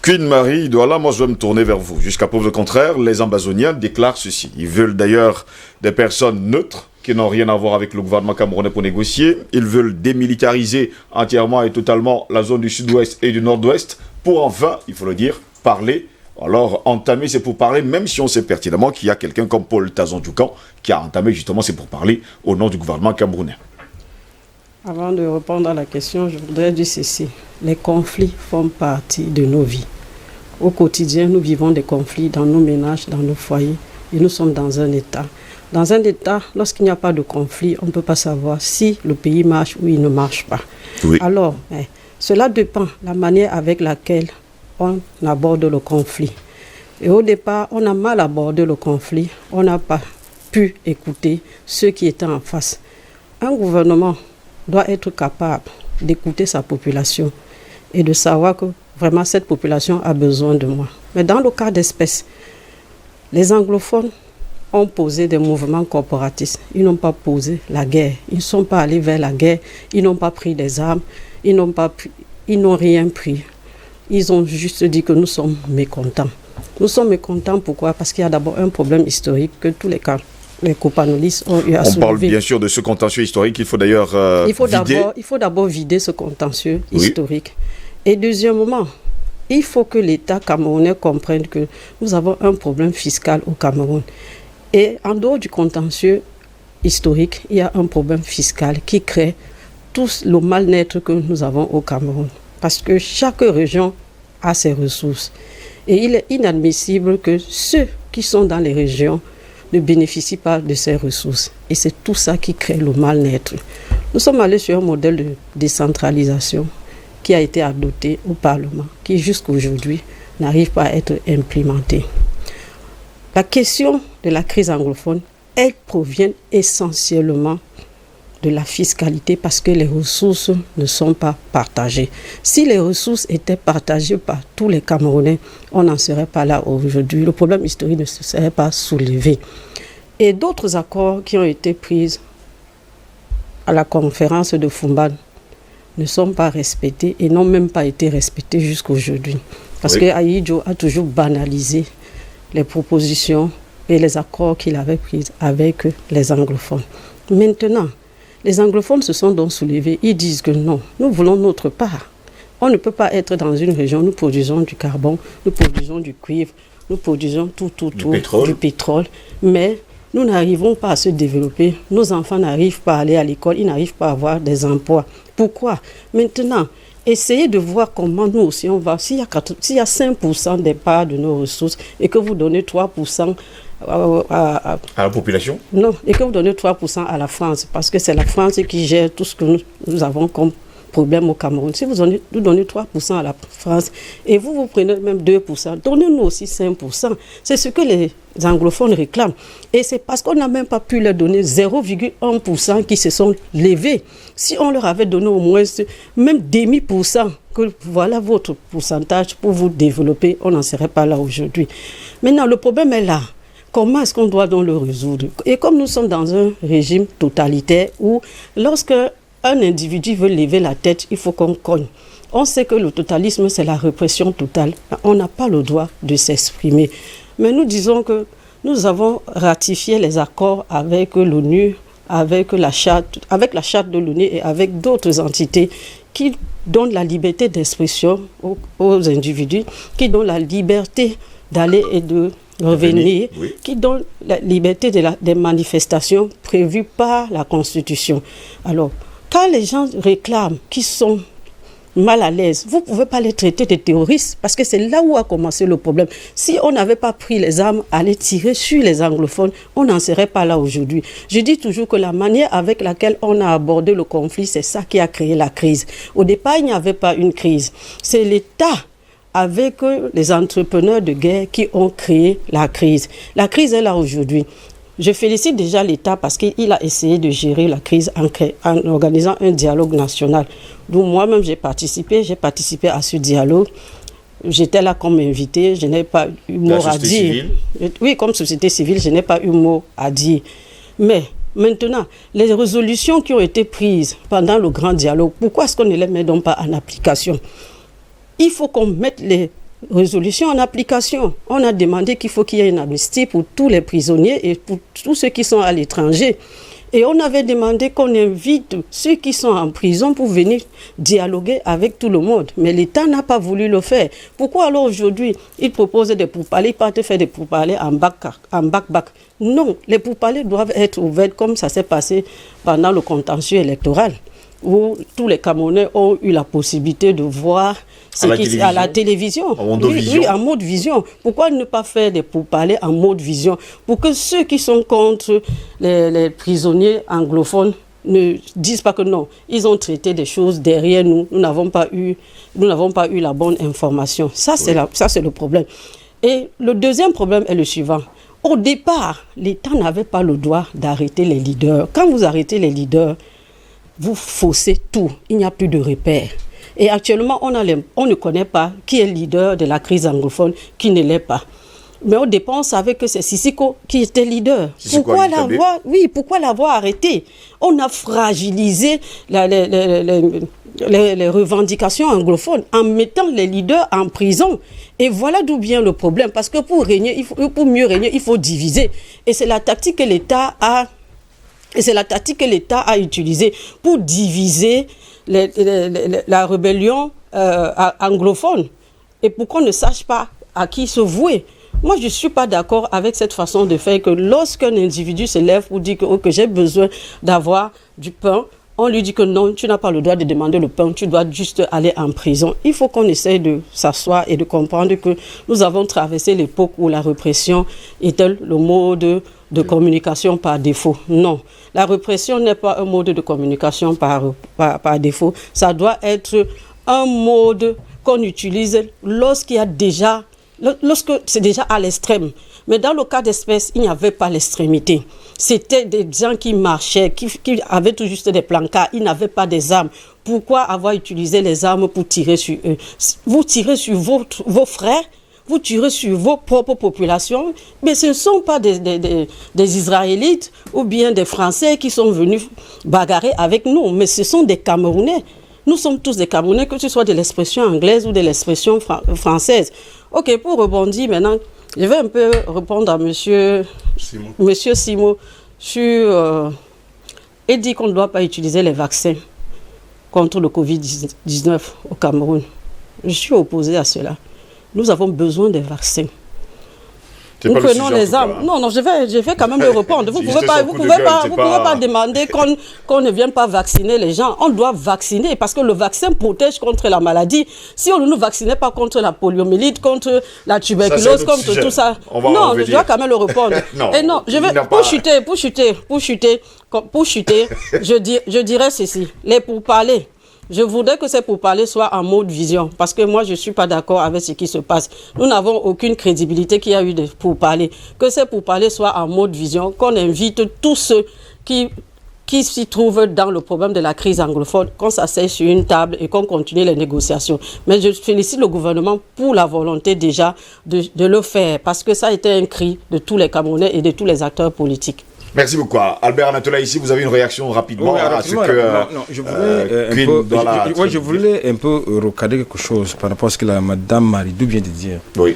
Queen Marie Douala, moi je vais me tourner vers vous. Jusqu'à preuve du contraire, les Ambazoniens déclarent ceci. Ils veulent d'ailleurs des personnes neutres qui n'ont rien à voir avec le gouvernement camerounais pour négocier. Ils veulent démilitariser entièrement et totalement la zone du sud-ouest et du nord-ouest pour enfin, il faut le dire, parler alors entamer ces pourparlers, même si on sait pertinemment qu'il y a quelqu'un comme Paul Tazondjoukan qui a entamé justement ces pourparlers au nom du gouvernement camerounais. Avant de répondre à la question, je voudrais dire ceci. Les conflits font partie de nos vies. Au quotidien, nous vivons des conflits dans nos ménages, dans nos foyers, et nous sommes dans un État. Dans un État, lorsqu'il n'y a pas de conflit, on ne peut pas savoir si le pays marche ou il ne marche pas. Oui. Alors, cela dépend de la manière avec laquelle on aborde le conflit. Et au départ, on a mal abordé le conflit, on n'a pas pu écouter ceux qui étaient en face. Un gouvernement doit être capable d'écouter sa population et de savoir que vraiment cette population a besoin de moi. Mais dans le cas d'espèce, les anglophones ont posé des mouvements corporatistes. Ils n'ont pas posé la guerre. Ils ne sont pas allés vers la guerre. Ils n'ont pas pris des armes. Ils n'ont rien pris. Ils ont juste dit que nous sommes mécontents. Nous sommes mécontents pourquoi? Parce qu'il y a d'abord un problème historique que tous les copanolistes ont eu à soulever. On parle bien sûr de ce contentieux historique, il faut d'ailleurs vider. Il faut d'abord vider ce contentieux historique. Et deuxièmement, il faut que l'État camerounais comprenne que nous avons un problème fiscal au Cameroun. Et en dehors du contentieux historique, il y a un problème fiscal qui crée tout le mal-être que nous avons au Cameroun. Parce que chaque région a ses ressources. Et il est inadmissible que ceux qui sont dans les régions ne bénéficient pas de ces ressources. Et c'est tout ça qui crée le mal-être. Nous sommes allés sur un modèle de décentralisation qui a été adopté au Parlement, qui jusqu'à aujourd'hui n'arrive pas à être implémenté. La question de la crise anglophone, elle provient essentiellement de la fiscalité parce que les ressources ne sont pas partagées. Si les ressources étaient partagées par tous les Camerounais, on n'en serait pas là aujourd'hui. Le problème historique ne se serait pas soulevé. Et d'autres accords qui ont été pris à la conférence de Fumban ne sont pas respectés et n'ont même pas été respectés jusqu'à aujourd'hui. Parce que Ahidjo a toujours banalisé les propositions et les accords qu'il avait pris avec les anglophones. Maintenant, les anglophones se sont donc soulevés. Ils disent que non, nous voulons notre part. On ne peut pas être dans une région, nous produisons du carbone, nous produisons du cuivre, nous produisons du pétrole. Mais nous n'arrivons pas à se développer. Nos enfants n'arrivent pas à aller à l'école, ils n'arrivent pas à avoir des emplois. Pourquoi? Maintenant, essayez de voir comment nous aussi on va. S'il y a 5% des parts de nos ressources et que vous donnez 3% à la population? Non, et que vous donnez 3% à la France, parce que c'est la France qui gère tout ce que nous avons comme problème au Cameroun. Si vous donnez 3% à la France et vous prenez même 2%, donnez-nous aussi 5%. C'est ce que les anglophones réclament. Et c'est parce qu'on n'a même pas pu leur donner 0,1% qui se sont levés. Si on leur avait donné au moins même 0,5%, que voilà votre pourcentage pour vous développer, on n'en serait pas là aujourd'hui. Maintenant, le problème est là. Comment est-ce qu'on doit donc le résoudre? Et comme nous sommes dans un régime totalitaire où lorsque un individu veut lever la tête, il faut qu'on cogne. On sait que le totalisme, c'est la répression totale. On n'a pas le droit de s'exprimer. Mais nous disons que nous avons ratifié les accords avec l'ONU, avec la charte de l'ONU et avec d'autres entités qui donnent la liberté d'expression aux individus, qui donnent la liberté d'aller et de revenir, qui donne la liberté des manifestations prévues par la Constitution. Alors, quand les gens réclament qu'ils sont mal à l'aise, vous ne pouvez pas les traiter de terroristes parce que c'est là où a commencé le problème. Si on n'avait pas pris les armes à les tirer sur les anglophones, on n'en serait pas là aujourd'hui. Je dis toujours que la manière avec laquelle on a abordé le conflit, c'est ça qui a créé la crise. Au départ, il n'y avait pas une crise. C'est l'État avec les entrepreneurs de guerre qui ont créé la crise. La crise est là aujourd'hui. Je félicite déjà l'État parce qu'il a essayé de gérer la crise en organisant un dialogue national. Donc moi-même, j'ai participé à ce dialogue. J'étais là comme invité, je n'ai pas eu mot à dire. Civile. Oui, comme société civile, je n'ai pas eu mot à dire. Mais maintenant, les résolutions qui ont été prises pendant le grand dialogue, pourquoi est-ce qu'on ne les met donc pas en application? Il faut qu'on mette les résolutions en application. On a demandé qu'il faut qu'il y ait une amnistie pour tous les prisonniers et pour tous ceux qui sont à l'étranger. Et on avait demandé qu'on invite ceux qui sont en prison pour venir dialoguer avec tout le monde. Mais l'État n'a pas voulu le faire. Pourquoi alors aujourd'hui, ils proposent des pourparlers, ils partent faire des pourparlers en bac-bac. Non, les pourparlers doivent être ouverts comme ça s'est passé pendant le contentieux électoral, où tous les Camerounais ont eu la possibilité de voir à la télévision. En mode vision. Oui, en mode vision. Pourquoi ne pas faire des pourparlers en mode vision? Pour que ceux qui sont contre les prisonniers anglophones ne disent pas que non, ils ont traité des choses derrière nous, nous n'avons pas eu la bonne information. Ça, c'est le problème. Et le deuxième problème est le suivant. Au départ, l'État n'avait pas le droit d'arrêter les leaders. Quand vous arrêtez les leaders, vous faussez tout. Il n'y a plus de repères. Et actuellement, on ne connaît pas qui est le leader de la crise anglophone, qui ne l'est pas. Mais au départ, on savait que c'est Sissoko qui était leader. Pourquoi l'avoir arrêté? On a fragilisé les revendications anglophones en mettant les leaders en prison. Et voilà d'où vient le problème. Parce que pour mieux régner, il faut diviser. Et c'est la tactique que l'État a utilisée pour diviser la rébellion anglophone. Et pour qu'on ne sache pas à qui se vouer. Moi, je ne suis pas d'accord avec cette façon de faire que lorsqu'un individu se lève pour dire que j'ai besoin d'avoir du pain, on lui dit que non, tu n'as pas le droit de demander le pain, tu dois juste aller en prison. Il faut qu'on essaie de s'asseoir et de comprendre que nous avons traversé l'époque où la répression était le mode de communication par défaut. Non, la répression n'est pas un mode de communication par défaut. Ça doit être un mode qu'on utilise lorsque c'est déjà à l'extrême. Mais dans le cas d'espèce, il n'y avait pas l'extrémité. C'était des gens qui marchaient, qui avaient tout juste des plancards, ils n'avaient pas des armes. Pourquoi avoir utilisé les armes pour tirer sur eux? Vous tirez sur vos frères, vous tirez sur vos propres populations, mais ce ne sont pas des Israélites ou bien des Français qui sont venus bagarrer avec nous, mais ce sont des Camerounais. Nous sommes tous des Camerounais, que ce soit de l'expression anglaise ou de l'expression française. Ok, pour rebondir maintenant, je vais un peu répondre à Monsieur Simon sur... il dit qu'on ne doit pas utiliser les vaccins contre le Covid-19 au Cameroun. Je suis opposé à cela. Nous avons besoin des vaccins. Nous prenons les armes. Non, je vais quand même répondre. Vous ne pouvez pas demander qu'on ne vienne pas vacciner les gens. On doit vacciner parce que le vaccin protège contre la maladie. Si on ne nous vaccinait pas contre la poliomyélite, contre la tuberculose, contre tout ça. Non, je dois quand même le répondre. Et non, je vais pour chuter, je dirais ceci. Les pourparlers. Je voudrais que ces pourparlers soient en mode vision, parce que moi, je ne suis pas d'accord avec ce qui se passe. Nous n'avons aucune crédibilité qu'il y a eu de pourparlers. Que ces pourparlers soient en mode vision, qu'on invite tous ceux qui s'y trouvent dans le problème de la crise anglophone, qu'on s'asseye sur une table et qu'on continue les négociations. Mais je félicite le gouvernement pour la volonté déjà de le faire, parce que ça a été un cri de tous les Camerounais et de tous les acteurs politiques. Merci beaucoup. Albert Anatola, ici, vous avez une réaction rapidement à ce que je voulais un peu recadrer quelque chose par rapport à ce que Madame Maridou vient de dire. Oui.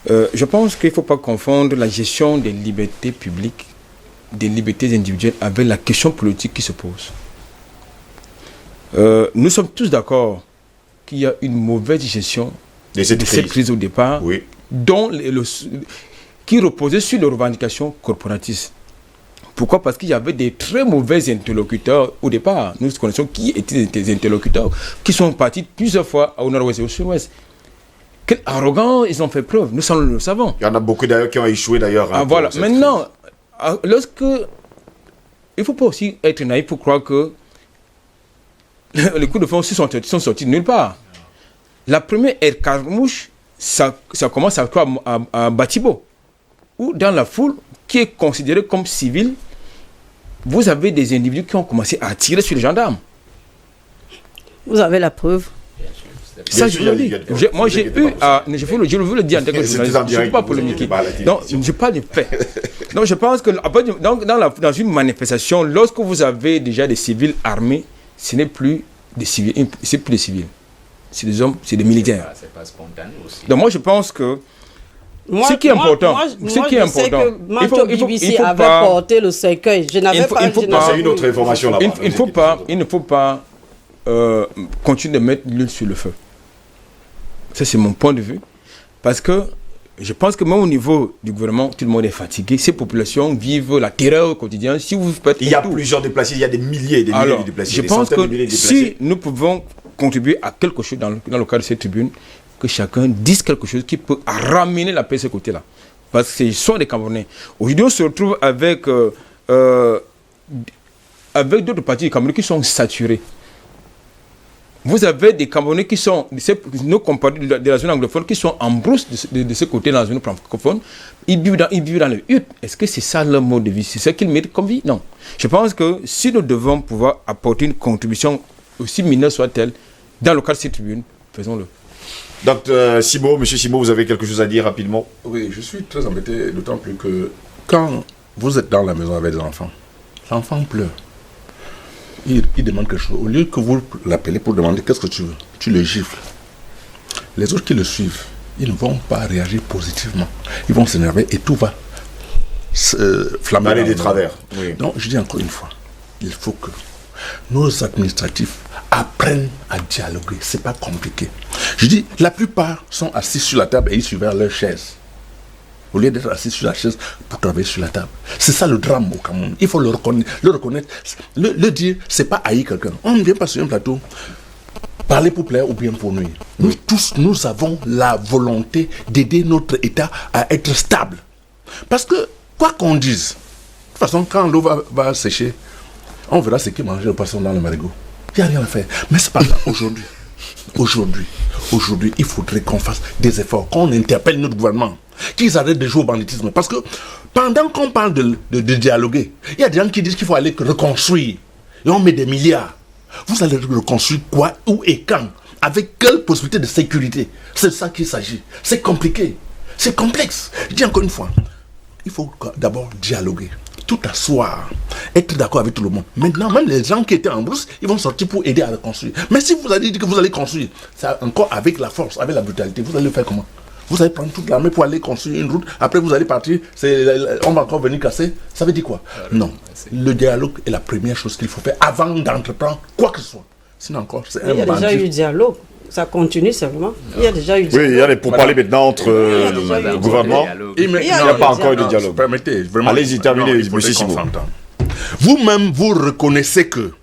Je pense qu'il ne faut pas confondre la gestion des libertés publiques, des libertés individuelles, avec la question politique qui se pose. Nous sommes tous d'accord qu'il y a une mauvaise gestion de cette crise au départ, oui, qui reposait sur les revendications corporatistes. Pourquoi? Parce qu'il y avait des très mauvais interlocuteurs au départ. Nous connaissons qui étaient des interlocuteurs qui sont partis plusieurs fois au nord-ouest et au sud-ouest. Quelle arrogance ils ont fait preuve, nous le savons. Il y en a beaucoup d'ailleurs qui ont échoué d'ailleurs. Voilà. Maintenant, il ne faut pas aussi être naïf pour croire que les coups de fond sont sortis de nulle part. La première Air Carmouche, ça commence à Batibo, où dans la foule, qui est considéré comme civil, vous avez des individus qui ont commencé à tirer sur les gendarmes. Vous avez la preuve? Ça, je vous le dis. Moi, j'ai eu je veux le dire en tant que journaliste. Je ne suis pas polémiquer. Donc, je parle de fait. Donc, je pense que dans une manifestation, lorsque vous avez déjà des civils armés, ce n'est plus des civils. C'est des hommes, c'est des militaires. C'est pas spontané aussi. Donc, moi, je pense que Ce qui est important, je sais que Manto BBC avait porté le cercueil. Je n'avais pas... C'est une autre information là-bas. Il ne faut pas continuer de mettre l'huile sur le feu. Ça, c'est mon point de vue. Parce que je pense que même au niveau du gouvernement, tout le monde est fatigué. Ces populations vivent la terreur au quotidien. Si vous faites il y a plusieurs déplacés, il y a des milliers et des milliers de déplacés. Je pense que si nous pouvons contribuer à quelque chose dans le cadre de cette tribune, que chacun dise quelque chose qui peut ramener la paix de ce côté-là. Parce que ce sont des Camerounais. Aujourd'hui, on se retrouve avec d'autres partis du Cameroun qui sont saturés. Vous avez des Camerounais qui sont, nos compatriotes de la zone anglophone, qui sont en brousse de ce côté dans la zone francophone. Ils vivent dans le hutte. Est-ce que c'est ça leur mode de vie? C'est ça qu'ils méritent comme vie? Non. Je pense que si nous devons pouvoir apporter une contribution, aussi mineure soit-elle, dans le cadre de cette tribune, faisons-le. Docteur Simo, Monsieur Simo, vous avez quelque chose à dire rapidement? Oui, je suis très embêté, d'autant plus que quand vous êtes dans la maison avec des enfants, l'enfant pleure. Il demande quelque chose. Au lieu que vous l'appelez pour demander qu'est-ce que tu veux, tu le gifles. Les autres qui le suivent, ils ne vont pas réagir positivement. Ils vont s'énerver et tout va flammer. Aller des travers. Oui. Donc, je dis encore une fois, il faut que nos administratifs apprennent à dialoguer. C'est pas compliqué. Je dis, la plupart sont assis sur la table et ils surveillent leur chaise. Au lieu d'être assis sur la chaise pour travailler sur la table. C'est ça le drame au Cameroun. Il faut le reconnaître. Le dire, c'est pas haïr quelqu'un. On ne vient pas sur un plateau parler pour plaire ou bien pour nuire. Nous tous, nous avons la volonté d'aider notre État à être stable. Parce que, quoi qu'on dise, de toute façon, quand l'eau va sécher, on verra ce qui mange le poisson dans le marigot. Il n'y a rien à faire. Mais c'est pas ça. Aujourd'hui, il faudrait qu'on fasse des efforts, qu'on interpelle notre gouvernement, qu'ils arrêtent de jouer au banditisme. Parce que pendant qu'on parle de dialoguer, il y a des gens qui disent qu'il faut aller reconstruire. Et on met des milliards. Vous allez reconstruire quoi, où et quand? Avec quelle possibilité de sécurité? C'est ça qu'il s'agit. C'est compliqué. C'est complexe. Je dis encore une fois, il faut d'abord dialoguer. Tout asseoir, être d'accord avec tout le monde. Maintenant, même les gens qui étaient en brousse, ils vont sortir pour aider à reconstruire. Mais si vous allez dire que vous allez construire, ça encore avec la force, avec la brutalité, vous allez le faire comment? Vous allez prendre toute l'armée pour aller construire une route, après vous allez partir, on va encore venir casser. Ça veut dire quoi? Non. Le dialogue est la première chose qu'il faut faire avant d'entreprendre quoi que ce soit. Sinon encore, c'est un bandit. Il y a déjà eu dialogue. Ça continue seulement. Il y a déjà eu dialogue. Oui, il y a des pourparlers maintenant entre le gouvernement. Il n'y a pas encore eu de dialogue. Permettez, vraiment. Allez-y, terminez, M. Simo. Vous-même, vous reconnaissez que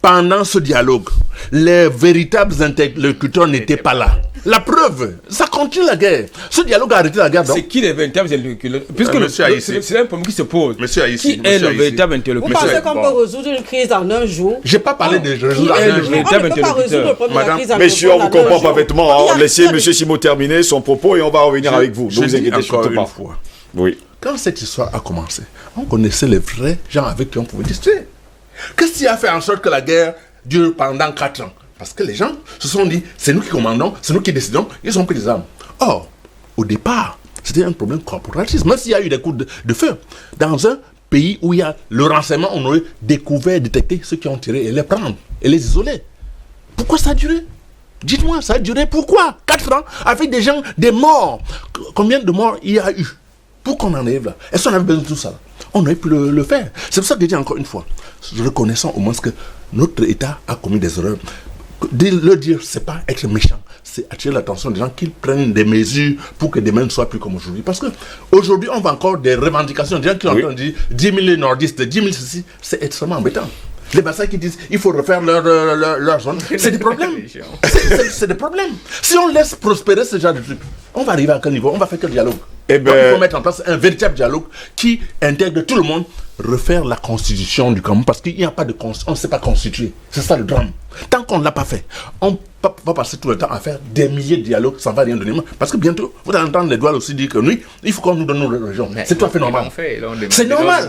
pendant ce dialogue, les véritables interlocuteurs n'étaient pas là. La preuve, ça continue la guerre. Ce dialogue a arrêté la guerre. C'est qui les véritables interlocuteurs? Puisque c'est un problème qui se pose. Monsieur Haïssi, qui est le véritable interlocuteur? Vous pensez qu'on peut résoudre une crise en un jour? Je n'ai pas parlé de résoudre en un jour. On ne peut pas résoudre le problème de la crise en un jour. Messieurs, on vous comprend parfaitement. Laissez M. Simo terminer son propos et on va revenir avec vous. Ne vous inquiétez surtout pas. Oui. Quand cette histoire a commencé, on connaissait les vrais gens avec qui on pouvait discuter. Qu'est-ce qui a fait en sorte que la guerre dure pendant 4 ans? Parce que les gens se sont dit, c'est nous qui commandons, c'est nous qui décidons, ils ont pris des armes. Or, au départ, c'était un problème corporatiste. Même s'il y a eu des coups de feu, dans un pays où il y a le renseignement, on aurait découvert, détecté ceux qui ont tiré et les prendre, et les isoler. Pourquoi ça a duré? Dites-moi, ça a duré pourquoi? 4 ans, avec des gens, des morts. Combien de morts il y a eu? Pour qu'on en arrive là? Est-ce qu'on avait besoin de tout ça? On aurait pu le faire. C'est pour ça que je dis encore une fois, reconnaissons au moins que notre État a commis des erreurs. Le dire, c'est pas être méchant, c'est attirer l'attention des gens qui prennent des mesures pour que demain ne soit plus comme aujourd'hui. Parce que aujourd'hui, on voit encore des revendications, des gens qui ont entendu 10 000 nordistes, 10 000 ceci, c'est extrêmement embêtant. Les Bassas qui disent il faut refaire leur zone, c'est des problèmes. C'est des problèmes. Si on laisse prospérer ce genre de trucs, on va arriver à quel niveau? On va faire quel dialogue? Donc, il faut mettre en place un véritable dialogue qui intègre tout le monde, refaire la constitution du Cameroun, parce qu'il n'y a pas de constitution, on ne sait pas constituer. C'est ça le drame. Tant qu'on ne l'a pas fait, on va passer tout le temps à faire des milliers de dialogues, ça ne va rien donner. Parce que bientôt, vous allez entendre les douanes aussi dire que oui, il faut qu'on nous donne nos régions. C'est tout à fait normal. C'est normal.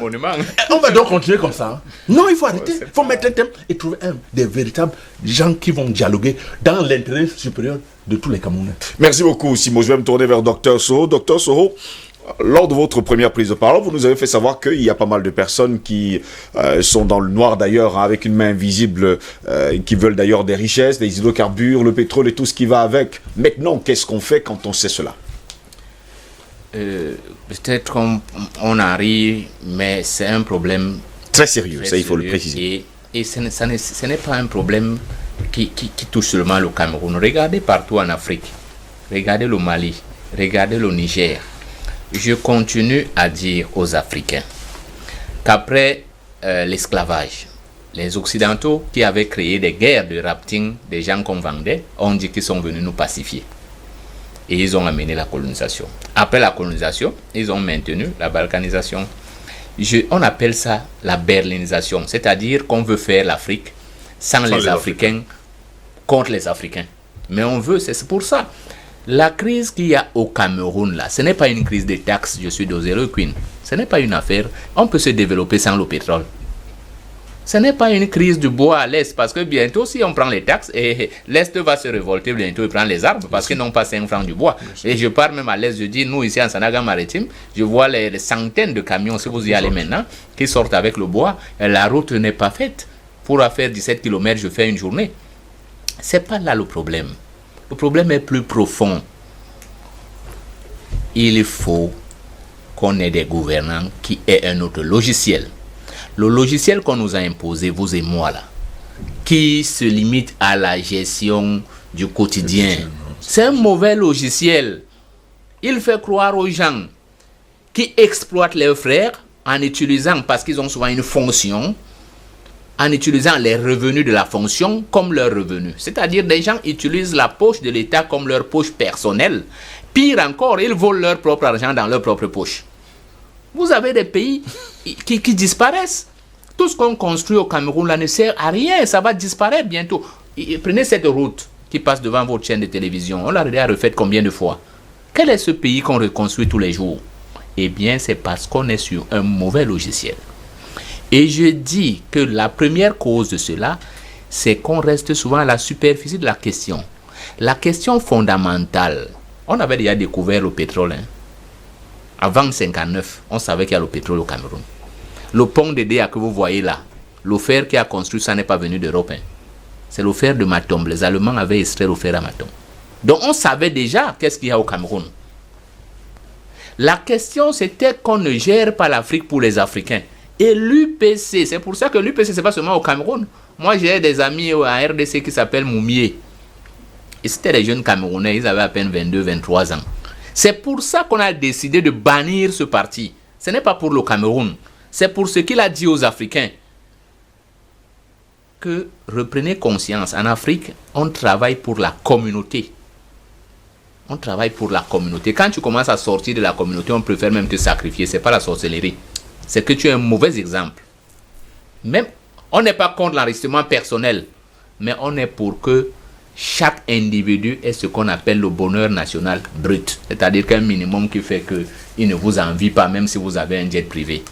On va donc continuer comme ça. Non, il faut arrêter. Il faut mettre un thème et trouver des véritables gens qui vont dialoguer dans l'intérêt supérieur de tous les Camerounais. Merci beaucoup, Simo. Je vais me tourner vers Dr Soro. Dr Soro, lors de votre première prise de parole, vous nous avez fait savoir qu'il y a pas mal de personnes qui sont dans le noir d'ailleurs, hein, avec une main invisible, qui veulent d'ailleurs des richesses, des hydrocarbures, le pétrole et tout ce qui va avec. Maintenant, qu'est-ce qu'on fait quand on sait cela? peut-être on en rit, mais c'est un problème très sérieux, ça il faut le préciser. Et ce n'est pas un problème qui touche seulement le Cameroun. Regardez partout en Afrique. Regardez le Mali. Regardez le Niger. Je continue à dire aux Africains qu'après l'esclavage, les Occidentaux qui avaient créé des guerres de rapting des gens qu'on vendait ont dit qu'ils sont venus nous pacifier. Et ils ont amené la colonisation. Après la colonisation, ils ont maintenu la balkanisation. On appelle ça la berlinisation, c'est-à-dire qu'on veut faire l'Afrique sans les Africains contre les Africains. Mais on veut, c'est pour ça. La crise qu'il y a au Cameroun, là, ce n'est pas une crise des taxes, je suis d'Ozero Queen. Ce n'est pas une affaire, on peut se développer sans le pétrole. Ce n'est pas une crise du bois à l'Est, parce que bientôt, si on prend les taxes, et l'Est va se révolter bientôt et prendre les arbres, parce qu'ils n'ont pas 5 francs du bois. Et je pars même à l'Est, je dis, nous, ici en Sanaga Maritime, je vois les centaines de camions, si vous y allez maintenant, qui sortent avec le bois, et la route n'est pas faite. Pour faire 17 km, je fais une journée. C'est pas là le problème. Le problème est plus profond. Il faut qu'on ait des gouvernants qui aient un autre logiciel. Le logiciel qu'on nous a imposé, vous et moi là, qui se limite à la gestion du quotidien, c'est un mauvais logiciel. Il fait croire aux gens qui exploitent leurs frères en utilisant, parce qu'ils ont souvent une fonction, en utilisant les revenus de la fonction comme leurs revenus. C'est-à-dire des gens utilisent la poche de l'État comme leur poche personnelle. Pire encore, ils volent leur propre argent dans leur propre poche. Vous avez des pays qui disparaissent. Tout ce qu'on construit au Cameroun là ne sert à rien, ça va disparaître bientôt. Prenez cette route qui passe devant votre chaîne de télévision, on l'a déjà refaite combien de fois? Quel est ce pays qu'on reconstruit tous les jours? Eh bien, c'est parce qu'on est sur un mauvais logiciel. Et je dis que la première cause de cela, c'est qu'on reste souvent à la superficie de la question. La question fondamentale, on avait déjà découvert le pétrole. Avant 1959, on savait qu'il y a le pétrole au Cameroun. Le pont de Déa que vous voyez là, le fer qui a construit, ça n'est pas venu d'Europe. C'est le fer de Matombe. Les Allemands avaient extrait le fer à Matombe. Donc on savait déjà qu'est-ce qu'il y a au Cameroun. La question, c'était qu'on ne gère pas l'Afrique pour les Africains. Et l'UPC, c'est pour ça que l'UPC, c'est pas seulement au Cameroun. Moi, j'ai des amis à RDC qui s'appellent Moumié. Et c'était des jeunes Camerounais, ils avaient à peine 22, 23 ans. C'est pour ça qu'on a décidé de bannir ce parti. Ce n'est pas pour le Cameroun. C'est pour ce qu'il a dit aux Africains. Que reprenez conscience. En Afrique, on travaille pour la communauté. On travaille pour la communauté. Quand tu commences à sortir de la communauté, on préfère même te sacrifier. Ce n'est pas la sorcellerie. C'est que tu es un mauvais exemple. Même, on n'est pas contre l'enrichissement personnel, mais on est pour que chaque individu ait ce qu'on appelle le bonheur national brut. C'est-à-dire qu'un minimum qui fait qu'il ne vous envie pas, même si vous avez un jet privé.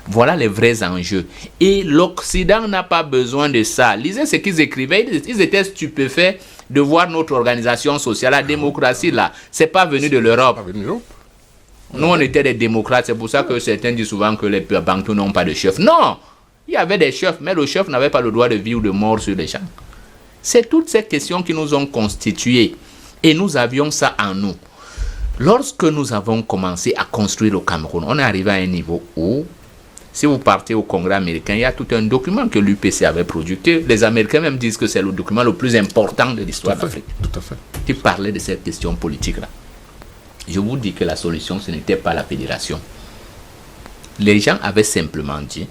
Voilà les vrais enjeux. Et l'Occident n'a pas besoin de ça. Lisez ce qu'ils écrivaient. Ils étaient stupéfaits de voir notre organisation sociale, la démocratie là. C'est pas venu de l'Europe. Nous, on était des démocrates. C'est pour ça que certains disent souvent que les Bantous n'ont pas de chef. Non! Il y avait des chefs, mais le chef n'avait pas le droit de vie ou de mort sur les champs. C'est toutes ces questions qui nous ont constitués. Et nous avions ça en nous. Lorsque nous avons commencé à construire le Cameroun, on est arrivé à un niveau où, si vous partez au Congrès américain, il y a tout un document que l'UPC avait produit. Les Américains même disent que c'est le document le plus important de l'histoire d'Afrique. Tout à fait. Qui parlait de cette question politique-là. Je vous dis que la solution, ce n'était pas la fédération. Les gens avaient simplement dit,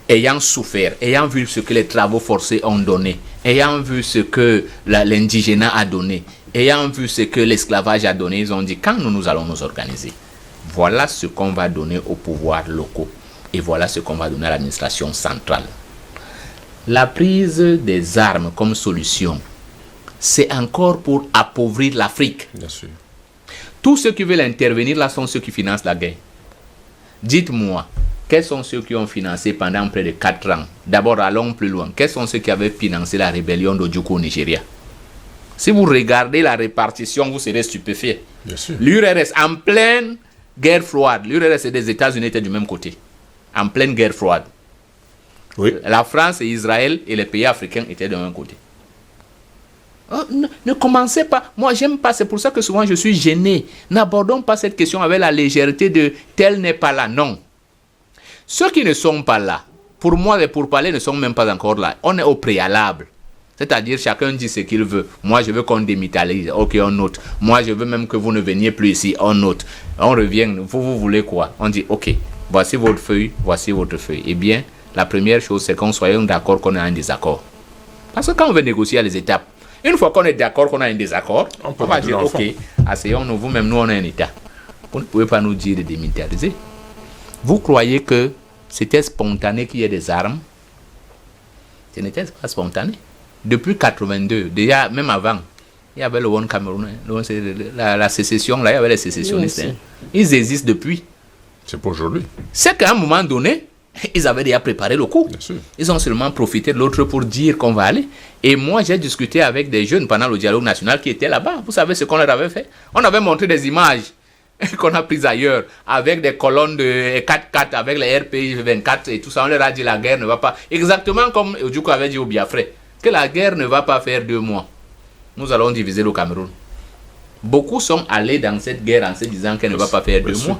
ayant souffert, ayant vu ce que les travaux forcés ont donné, ayant vu ce que l'indigénat a donné, ayant vu ce que l'esclavage a donné, ils ont dit, quand nous allons nous organiser, voilà ce qu'on va donner aux pouvoirs locaux et voilà ce qu'on va donner à l'administration centrale. La prise des armes comme solution, c'est encore pour appauvrir l'Afrique. Bien sûr. Tous ceux qui veulent intervenir là sont ceux qui financent la guerre. Dites-moi, quels sont ceux qui ont financé pendant près de 4 ans? D'abord, allons plus loin. Quels sont ceux qui avaient financé la rébellion d'Ojukwu au Nigeria? Si vous regardez la répartition, vous serez stupéfait. Bien sûr. L'URSS, en pleine guerre froide, l'URSS et les États-Unis étaient du même côté. En pleine guerre froide. Oui. La France et Israël et les pays africains étaient de même côté. Ne commencez pas. Moi, j'aime pas. C'est pour ça que souvent je suis gêné. N'abordons pas cette question avec la légèreté de tel n'est pas là. Non. Ceux qui ne sont pas là, pour moi, les pourparlers ne sont même pas encore là. On est au préalable. C'est-à-dire, chacun dit ce qu'il veut. Moi, je veux qu'on démilitarise. Ok, on note. Moi, je veux même que vous ne veniez plus ici. On note. On revient. Vous voulez quoi? On dit, ok, voici votre feuille, voici votre feuille. Eh bien, la première chose, c'est qu'on soit d'accord qu'on a un désaccord. Parce que quand on veut négocier les étapes, une fois qu'on est d'accord qu'on a un désaccord, on va dire, ok, asseyons-nous, vous-même, nous, on a un État. Vous ne pouvez pas nous dire de démilitariser. Vous croyez que c'était spontané qu'il y ait des armes? Ce n'était pas spontané. Depuis 82, déjà, même avant, il y avait le One Cameroun, la sécession, là, il y avait les sécessionnistes. Hein. Ils existent depuis. C'est pour aujourd'hui. C'est qu'à un moment donné, ils avaient déjà préparé le coup. Ils ont seulement profité de l'autre pour dire qu'on va aller. Et moi, j'ai discuté avec des jeunes pendant le dialogue national qui étaient là-bas. Vous savez ce qu'on leur avait fait? On avait montré des images qu'on a prises ailleurs, avec des colonnes de 4x4, avec les RPI 24 et tout ça. On leur a dit la guerre ne va pas. Exactement comme Ojukwu avait dit au Biafra, que la guerre ne va pas faire 2 mois. Nous allons diviser le Cameroun. Beaucoup sont allés dans cette guerre en se disant qu'elle ne va pas faire 2 mois.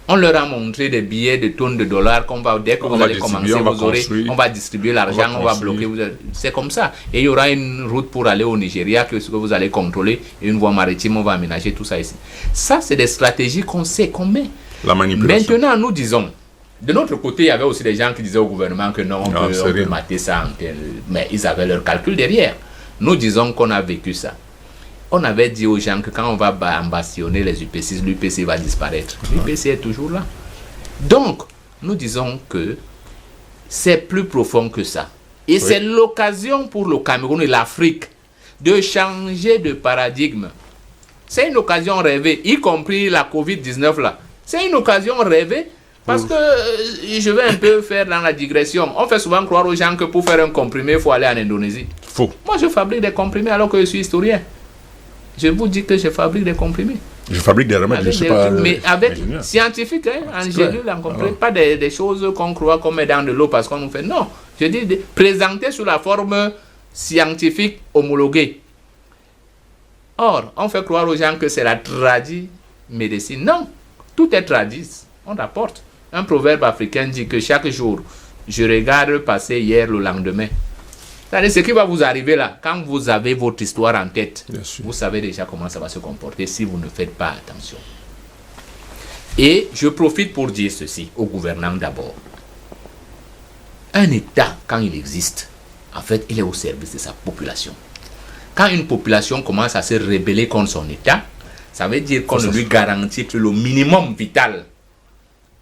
On leur a montré des billets de tonnes de dollars qu'on va, dès que vous allez commencer, on va distribuer l'argent, on va bloquer. C'est comme ça. Et il y aura une route pour aller au Nigeria que vous allez contrôler et une voie maritime, on va aménager tout ça ici. Ça, c'est des stratégies qu'on sait, qu'on met. La manipulation. Maintenant, nous disons, de notre côté, il y avait aussi des gens qui disaient au gouvernement que non, on peut mater ça, mais ils avaient leur calcul derrière. Nous disons qu'on a vécu ça. On avait dit aux gens que quand on va bastionner les UPC, l'UPC va disparaître. L'UPC est toujours là. Donc, nous disons que c'est plus profond que ça. Et c'est l'occasion pour le Cameroun et l'Afrique de changer de paradigme. C'est une occasion rêvée, y compris la Covid-19 là. C'est une occasion rêvée parce que je vais un peu faire dans la digression. On fait souvent croire aux gens que pour faire un comprimé, il faut aller en Indonésie. Faux. Moi, je fabrique des comprimés alors que je suis historien. Je vous dis que je fabrique des comprimés. Je fabrique des remèdes, je ne sais pas. Mais avec scientifique, hein, en gélule, en comprimé, pas des choses qu'on croit qu'on met dans de l'eau parce qu'on nous fait. Non, je dis présenter sous la forme scientifique homologuée. Or, on fait croire aux gens que c'est la tradie médecine. Non, tout est tradit. On rapporte. Un proverbe africain dit que chaque jour, je regarde passer hier le lendemain. C'est-à-dire, ce qui va vous arriver là, quand vous avez votre histoire en tête, vous savez déjà comment ça va se comporter si vous ne faites pas attention. Et je profite pour dire ceci aux gouvernants d'abord. Un État, quand il existe, en fait, il est au service de sa population. Quand une population commence à se rebeller contre son État, ça veut dire qu'on ne lui garantit que le minimum vital.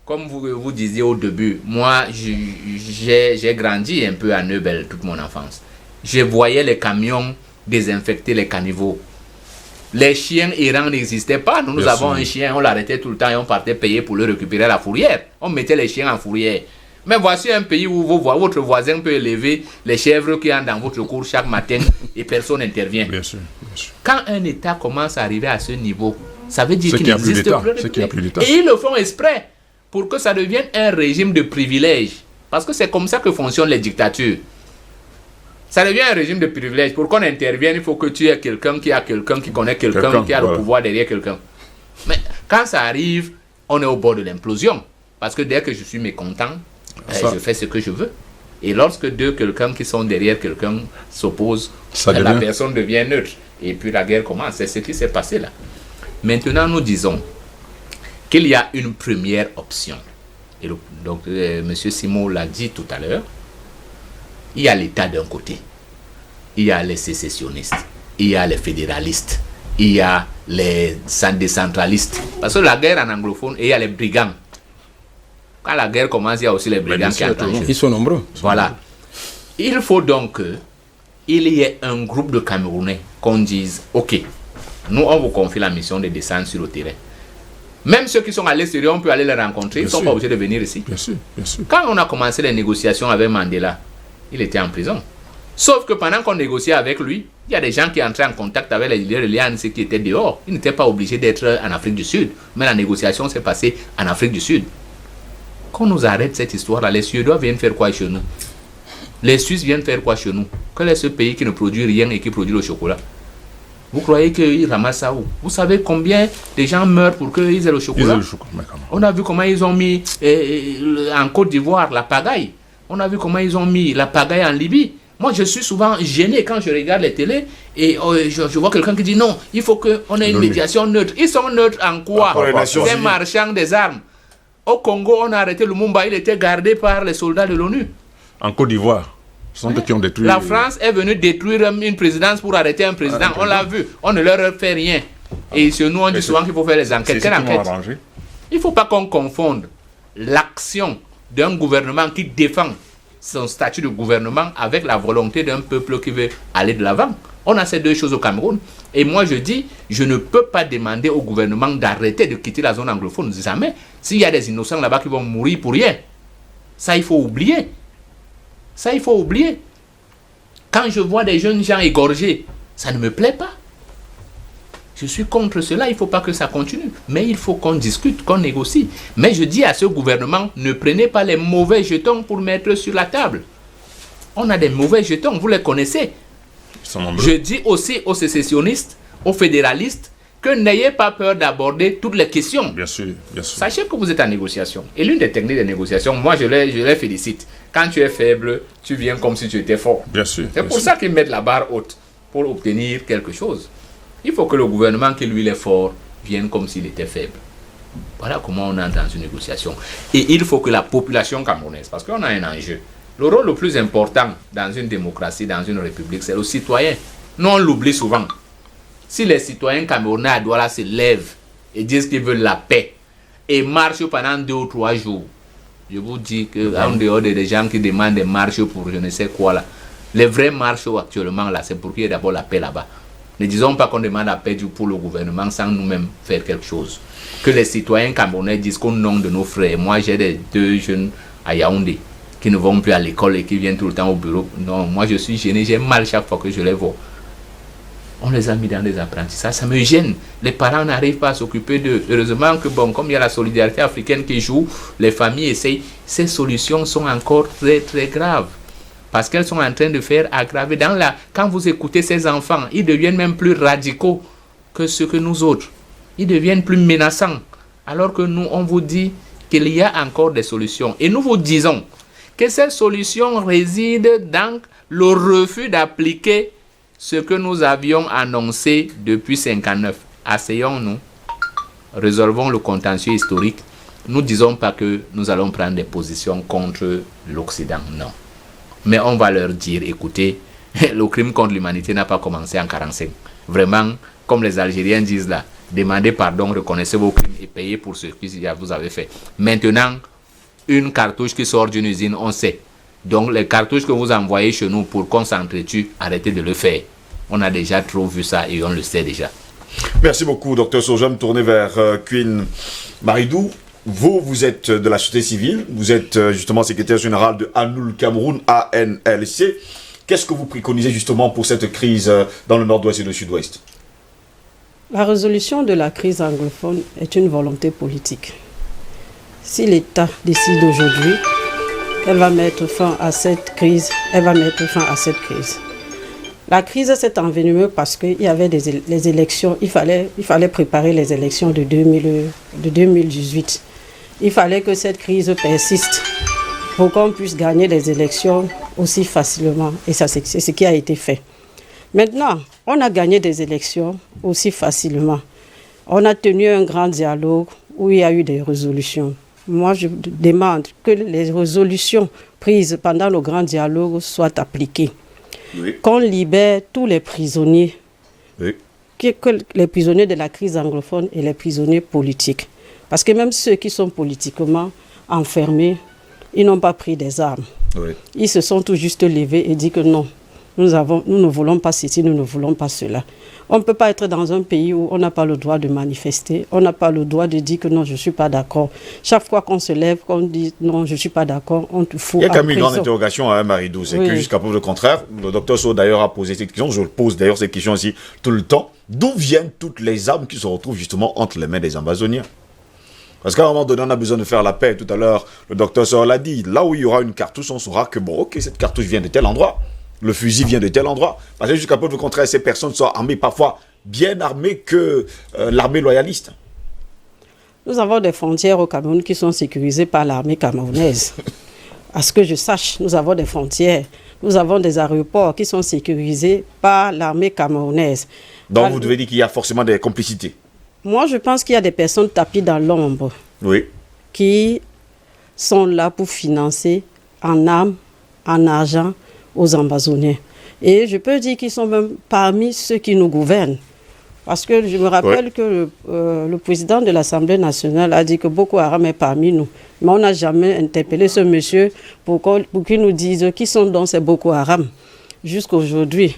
Comme vous disiez au début, moi, j'ai grandi un peu à Neubel toute mon enfance. Je voyais les camions désinfecter les caniveaux. Les chiens errants n'existaient pas. Nous avons un chien, on l'arrêtait tout le temps et on partait payer pour le récupérer à la fourrière. On mettait les chiens en fourrière. Mais voici un pays où votre voisin peut élever les chèvres qui entrent dans votre cour chaque matin et personne n'intervient. Bien sûr, bien sûr. Quand un État commence à arriver à ce niveau, ça veut dire qu'il n'existe plus d'État. Et ils le font exprès pour que ça devienne un régime de privilèges. Parce que c'est comme ça que fonctionnent les dictatures. Ça devient un régime de privilèges. Pour qu'on intervienne, il faut que tu aies quelqu'un qui connaît quelqu'un, qui a le pouvoir derrière quelqu'un. Mais quand ça arrive, on est au bord de l'implosion. Parce que dès que je suis mécontent, je fais ce que je veux. Et lorsque quelqu'un qui sont derrière quelqu'un s'opposent, la personne devient neutre. Et puis la guerre commence. C'est ce qui s'est passé là. Maintenant, nous disons qu'il y a une première option. Et donc, M. Simon l'a dit tout à l'heure. Il y a l'État d'un côté. Il y a les sécessionnistes. Il y a les fédéralistes. Il y a les décentralistes. Parce que la guerre en anglophone, il y a les brigands. Quand la guerre commence, il y a aussi les brigands qui entrent. Ils sont nombreux. Voilà. Il faut donc qu'il y ait un groupe de Camerounais qu'on dise, ok, nous on vous confie la mission de descendre sur le terrain. Même ceux qui sont à l'extérieur, on peut aller les rencontrer. Ils ne sont pas obligés de venir ici. Bien sûr, bien sûr. Quand on a commencé les négociations avec Mandela, il était en prison. Sauf que pendant qu'on négociait avec lui, il y a des gens qui entraient en contact avec les leaders de l'Alliance qui étaient dehors. Ils n'étaient pas obligés d'être en Afrique du Sud. Mais la négociation s'est passée en Afrique du Sud. Qu'on nous arrête cette histoire-là, les Suédois viennent faire quoi chez nous? Les Suisses viennent faire quoi chez nous? Quel est ce pays qui ne produit rien et qui produit le chocolat? Vous croyez qu'ils ramassent ça où? Vous savez combien de gens meurent pour qu'ils aient le chocolat? On a vu comment ils ont mis en Côte d'Ivoire la pagaille. On a vu comment ils ont mis la pagaille en Libye. Moi, je suis souvent gêné quand je regarde les télés et je vois quelqu'un qui dit non, il faut qu'on ait une médiation neutre. Ils sont neutres en quoi? Des marchands des armes. Au Congo, on a arrêté Lumumba, il était gardé par les soldats de l'ONU. En Côte d'Ivoire, ce sont eux qui ont détruit... La France est venue détruire une présidence pour arrêter un président. On l'a vu, on ne leur fait rien. Et chez nous, on dit souvent qu'il faut faire les enquêtes. Quelle enquête? Il ne faut pas qu'on confonde l'action d'un gouvernement qui défend son statut de gouvernement avec la volonté d'un peuple qui veut aller de l'avant. On a ces deux choses au Cameroun. Et moi, je dis, je ne peux pas demander au gouvernement d'arrêter de quitter la zone anglophone. Jamais. S'il y a des innocents là-bas qui vont mourir pour rien, ça, il faut oublier. Ça, il faut oublier. Quand je vois des jeunes gens égorgés, ça ne me plaît pas. Je suis contre cela, il ne faut pas que ça continue. Mais il faut qu'on discute, qu'on négocie. Mais je dis à ce gouvernement, ne prenez pas les mauvais jetons pour mettre sur la table. On a des mauvais jetons, vous les connaissez. Je dis aussi aux sécessionnistes, aux fédéralistes, que n'ayez pas peur d'aborder toutes les questions. Bien sûr, bien sûr. Sachez que vous êtes en négociation. Et l'une des techniques de négociation, moi je les félicite. Quand tu es faible, tu viens comme si tu étais fort. Bien sûr. C'est pour ça qu'ils mettent la barre haute, pour obtenir quelque chose. Il faut que le gouvernement qui lui est fort vienne comme s'il était faible. Voilà comment on entre dans une négociation. Et il faut que la population camerounaise, parce qu'on a un enjeu. Le rôle le plus important dans une démocratie, dans une république, c'est le citoyen. Nous, on l'oublie souvent. Si les citoyens camerounais à Douala se lèvent et disent qu'ils veulent la paix et marchent pendant 2 ou 3 jours, je vous dis qu'en dehors des gens qui demandent des marches pour je ne sais quoi là, les vraies marches actuellement là, c'est pour qu'il y ait d'abord la paix là-bas. Ne disons pas qu'on demande la paix pour le gouvernement sans nous-mêmes faire quelque chose. Que les citoyens camerounais disent qu'au nom de nos frères, moi j'ai 2 jeunes à Yaoundé qui ne vont plus à l'école et qui viennent tout le temps au bureau. Non, moi je suis gêné, j'ai mal chaque fois que je les vois. On les a mis dans des apprentissages, ça me gêne. Les parents n'arrivent pas à s'occuper d'eux. Heureusement que bon, comme il y a la solidarité africaine qui joue, les familles essayent. Ces solutions sont encore très très graves. Parce qu'elles sont en train de faire aggraver. Quand vous écoutez ces enfants, ils deviennent même plus radicaux que ceux que nous autres. Ils deviennent plus menaçants. Alors que nous, on vous dit qu'il y a encore des solutions. Et nous vous disons que ces solutions résident dans le refus d'appliquer ce que nous avions annoncé depuis 1959. Asseyons-nous, résolvons le contentieux historique. Nous ne disons pas que nous allons prendre des positions contre l'Occident, non. Mais on va leur dire, écoutez, le crime contre l'humanité n'a pas commencé en 1945. Vraiment, comme les Algériens disent là, demandez pardon, reconnaissez vos crimes et payez pour ce que vous avez fait. Maintenant, une cartouche qui sort d'une usine, on sait. Donc les cartouches que vous envoyez chez nous pour qu'on s'entretue, arrêtez de le faire. On a déjà trop vu ça et on le sait déjà. Merci beaucoup, Dr Sow. Je vais me tourner vers Queen Maridou. Vous êtes de la société civile, vous êtes justement secrétaire général de ANUL Cameroun, ANLC. Qu'est-ce que vous préconisez justement pour cette crise dans le nord-ouest et le sud-ouest? La résolution de la crise anglophone est une volonté politique. Si l'État décide aujourd'hui qu'elle va mettre fin à cette crise, elle va mettre fin à cette crise. La crise s'est envenimée parce qu'il y avait les élections, il fallait préparer les élections de 2018. Il fallait que cette crise persiste pour qu'on puisse gagner les élections aussi facilement. Et ça, c'est ce qui a été fait. Maintenant, on a gagné des élections aussi facilement. On a tenu un grand dialogue où il y a eu des résolutions. Moi, je demande que les résolutions prises pendant le grand dialogue soient appliquées. Oui. Qu'on libère tous les prisonniers, oui. que les prisonniers de la crise anglophone et les prisonniers politiques. Parce que même ceux qui sont politiquement enfermés, ils n'ont pas pris des armes. Oui. Ils se sont tout juste levés et dit que non, nous ne voulons pas ceci, nous ne voulons pas cela. On ne peut pas être dans un pays où on n'a pas le droit de manifester, on n'a pas le droit de dire que non, je ne suis pas d'accord. Chaque fois qu'on se lève, qu'on dit non, je ne suis pas d'accord, on te fout en prison. Il y a quand même une grande interrogation à Maridou, c'est que jusqu'à preuve le contraire, le docteur Sow d'ailleurs a posé cette question, je pose d'ailleurs cette question aussi tout le temps. D'où viennent toutes les armes qui se retrouvent justement entre les mains des Amazoniens? Parce qu'à un moment donné, on a besoin de faire la paix. Tout à l'heure, le docteur Sor l'a dit. Là où il y aura une cartouche, on saura que bon, ok, cette cartouche vient de tel endroit. Le fusil vient de tel endroit. Parce que jusqu'à peu de contraire, ces personnes sont armées, parfois bien armées que l'armée loyaliste. Nous avons des frontières au Cameroun qui sont sécurisées par l'armée camerounaise. À ce que je sache, nous avons des frontières. Nous avons des aéroports qui sont sécurisés par l'armée camerounaise. Donc vous devez dire qu'il y a forcément des complicités. Moi, je pense qu'il y a des personnes tapis dans l'ombre. Oui. Qui sont là pour financer en âme, en argent aux Amazoniens. Et je peux dire qu'ils sont même parmi ceux qui nous gouvernent. Parce que je me rappelle que le président de l'Assemblée nationale a dit que Boko Haram est parmi nous. Mais on n'a jamais interpellé ce monsieur pour qu'il nous dise qui sont donc ces Boko Haram jusqu'aujourd'hui.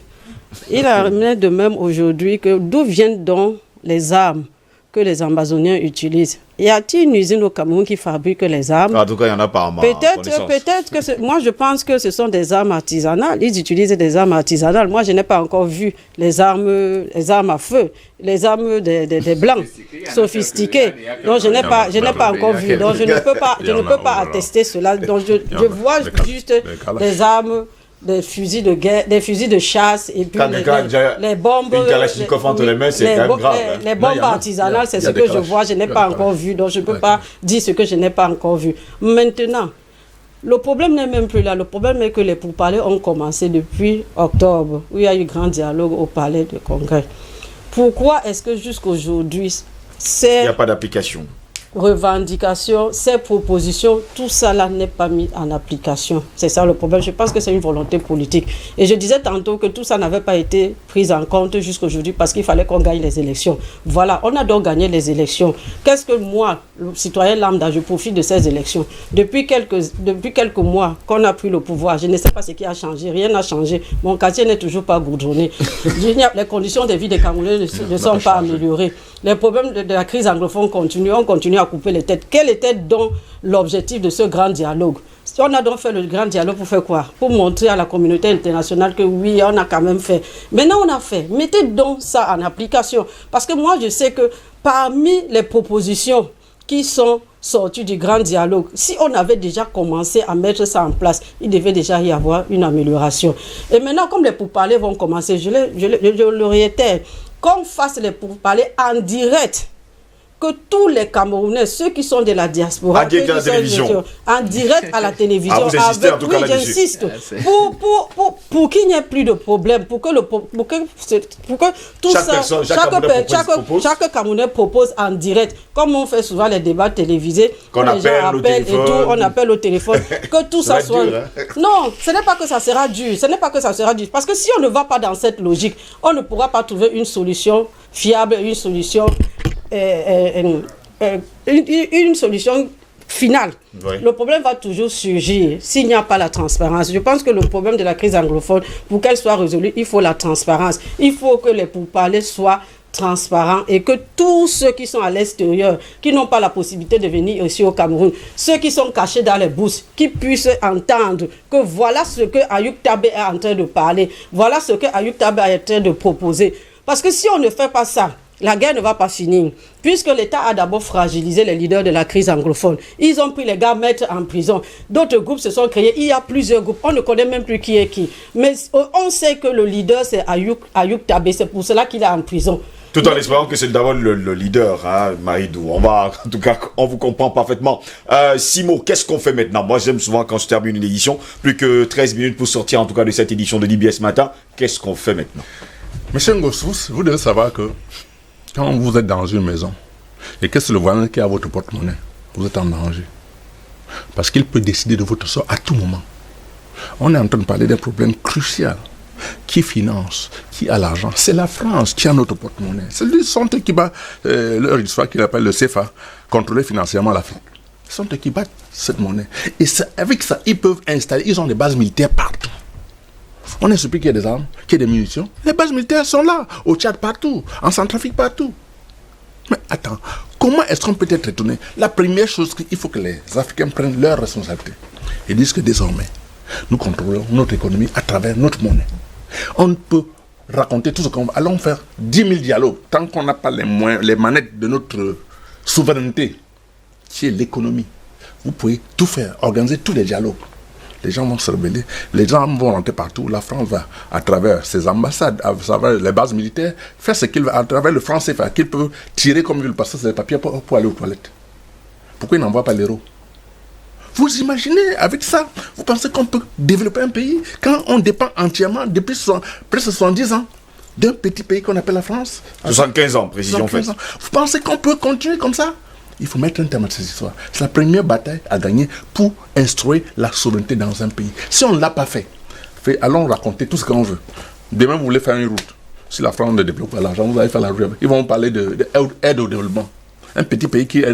Il a ramené de même aujourd'hui que d'où viennent donc les armes que les Amazoniens utilisent. Y a-t-il une usine au Cameroun qui fabrique les armes? En tout cas, il y en a pas. Peut-être que moi je pense que ce sont des armes artisanales. Ils utilisent des armes artisanales. Moi, je n'ai pas encore vu les armes à feu, les armes des blancs sophistiquées. Donc je n'ai pas encore vu. Donc je ne peux pas attester cela. Donc je vois juste des armes, des fusils de guerre, des fusils de chasse et puis les bombes. Une Kalachnikov entre les mains, c'est quand même grave. Les bombes artisanales, c'est ce que je vois, je n'ai pas encore vu, donc je ne peux pas dire ce que je n'ai pas encore vu. Maintenant, le problème n'est même plus là. Le problème est que les pourparlers ont commencé depuis octobre, où il y a eu grand dialogue au palais de Congrès. Pourquoi est-ce que jusqu'aujourd'hui, il n'y a pas d'application? Revendications, ces propositions, tout ça là n'est pas mis en application. C'est ça le problème. Je pense que c'est une volonté politique. Et je disais tantôt que tout ça n'avait pas été pris en compte jusqu'aujourd'hui parce qu'il fallait qu'on gagne les élections. Voilà, on a donc gagné les élections. Qu'est-ce que moi, le citoyen lambda, je profite de ces élections? Depuis quelques mois qu'on a pris le pouvoir, je ne sais pas ce qui a changé. Rien n'a changé. Mon quartier n'est toujours pas goudronné. Les conditions de vie des Camerounais ne sont pas améliorées. Les problèmes de la crise anglophone continuent. On continue à couper les têtes. Quel était donc l'objectif de ce grand dialogue? On a donc fait le grand dialogue pour faire quoi? Pour montrer à la communauté internationale que oui, on a quand même fait. Maintenant, on a fait. Mettez donc ça en application. Parce que moi, je sais que parmi les propositions qui sont sorties du grand dialogue, si on avait déjà commencé à mettre ça en place, il devait déjà y avoir une amélioration. Et maintenant, comme les pourparlers vont commencer, je le réitère, qu'on fasse les pourparlers en direct, que tous les Camerounais, ceux qui sont de la diaspora, en direct à la télévision, j'insiste, pour qu'il n'y ait plus de problème, pour que tout chaque Camerounais propose en direct, comme on fait souvent les débats télévisés, qu'on appelle on appelle au téléphone, que tout ça soit... dur, hein? Non, ce n'est pas que ça sera dur, parce que si on ne va pas dans cette logique, on ne pourra pas trouver une solution fiable, une solution finale. Oui. Le problème va toujours surgir s'il n'y a pas la transparence. Je pense que le problème de la crise anglophone, pour qu'elle soit résolue, il faut la transparence. Il faut que les pourparlers soient transparents et que tous ceux qui sont à l'extérieur, qui n'ont pas la possibilité de venir ici au Cameroun, ceux qui sont cachés dans les bourses, qui puissent entendre que voilà ce que Ayuk Tabé est en train de parler, voilà ce que Ayuk Tabé est en train de proposer. Parce que si on ne fait pas ça, la guerre ne va pas finir, puisque l'État a d'abord fragilisé les leaders de la crise anglophone. Ils ont pris les gars mettre en prison. D'autres groupes se sont créés. Il y a plusieurs groupes. On ne connaît même plus qui est qui. Mais on sait que le leader, c'est Ayuk Tabé. C'est pour cela qu'il est en prison. Tout en espérant que c'est d'abord le leader, hein, Maïdou. En tout cas, on vous comprend parfaitement. Simo, qu'est-ce qu'on fait maintenant? Moi, j'aime souvent quand je termine une édition, plus que 13 minutes pour sortir en tout cas de cette édition de DBS Matin. Qu'est-ce qu'on fait maintenant? Monsieur Ngossous, vous devez savoir que quand vous êtes dans une maison et que c'est le voisin qui a votre porte-monnaie, vous êtes en danger. Parce qu'il peut décider de votre sort à tout moment. On est en train de parler d'un problème crucial. Qui finance? Qui a l'argent? C'est la France qui a notre porte-monnaie. C'est lui qui bat leur histoire qu'il appelle le CFA, contrôler financièrement l'Afrique. Ce sont eux qui battent cette monnaie. Et avec ça, ils peuvent installer, ils ont des bases militaires partout. On est surpris qu'il y ait des armes, qu'il y ait des munitions. Les bases militaires sont là, au Tchad partout, en Centrafrique partout. Mais attends, comment est-ce qu'on peut être étonné? La première chose, il faut que les Africains prennent leurs responsabilités et disent que désormais, nous contrôlons notre économie à travers notre monnaie. On peut raconter tout ce qu'on veut. Allons faire 10 000 dialogues. Tant qu'on n'a pas les manettes de notre souveraineté qui est l'économie. Vous pouvez tout faire, organiser tous les dialogues. Les gens vont se rebeller, les gens vont rentrer partout. La France va, à travers ses ambassades, à travers les bases militaires, faire ce qu'il veut, à travers le franc CFA, qu'il peut tirer comme il veut, passer ses papiers pour aller aux toilettes. Pourquoi il n'envoie pas l'euro? Vous imaginez, avec ça, vous pensez qu'on peut développer un pays quand on dépend entièrement, depuis presque 70 ans, d'un petit pays qu'on appelle la France? 75 ans, précision faite. Vous pensez qu'on peut continuer comme ça? Il faut mettre un terme à cette histoire. C'est la première bataille à gagner pour instaurer la souveraineté dans un pays. Si on ne l'a pas fait, allons raconter tout ce qu'on veut. Demain, vous voulez faire une route. Si la France ne développe pas l'argent, vous allez faire la route. Ils vont parler d'aide au développement. Un petit pays qui est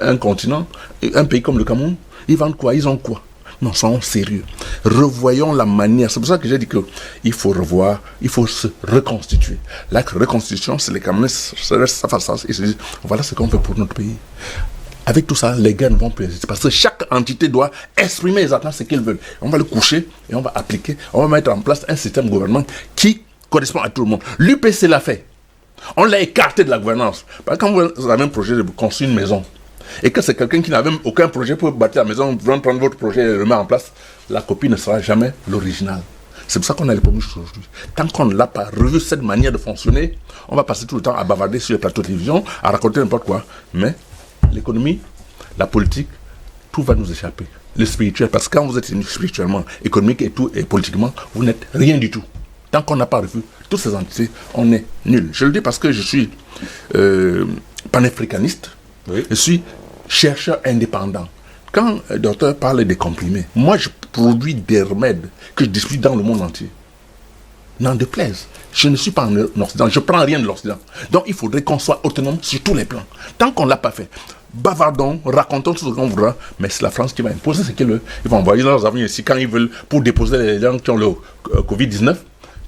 un continent, un pays comme le Cameroun, ils vendent quoi? Ils ont quoi? Non, soyons sérieux. Revoyons la manière. C'est pour ça que j'ai dit qu'il faut revoir, il faut se reconstituer. La reconstitution, c'est les Camerounais se restent face à ça et se disent, voilà ce qu'on fait pour notre pays. Avec tout ça, les gars ne vont plus exister parce que chaque entité doit exprimer exactement ce qu'ils veulent. On va le coucher et on va appliquer, on va mettre en place un système de gouvernement qui correspond à tout le monde. L'UPC l'a fait. On l'a écarté de la gouvernance. Parce que quand vous avez un projet de construire une maison, et que c'est quelqu'un qui n'a même aucun projet pour bâtir la maison, vous allez prendre votre projet et le mettre en place, la copie ne sera jamais l'original. C'est pour ça qu'on a les problèmes aujourd'hui. Tant qu'on ne l'a pas revu cette manière de fonctionner, on va passer tout le temps à bavarder sur les plateaux de télévision, à raconter n'importe quoi. Mais l'économie, la politique, tout va nous échapper. Le spirituel, parce que quand vous êtes spirituellement, économique et tout, et politiquement, vous n'êtes rien du tout. Tant qu'on n'a pas revu toutes ces entités, on est nul. Je le dis parce que je suis panafricaniste. Oui. Je suis chercheur indépendant. Quand le docteur parle des comprimés, moi je produis des remèdes que je distribue dans le monde entier. N'en déplaise. Je ne suis pas en Occident, je ne prends rien de l'Occident. Donc il faudrait qu'on soit autonome sur tous les plans. Tant qu'on ne l'a pas fait, bavardons, racontons tout ce qu'on voudra, mais c'est la France qui va imposer ce qu'elle veut. Ils vont envoyer leurs avions ici quand ils veulent pour déposer les gens qui ont le Covid-19,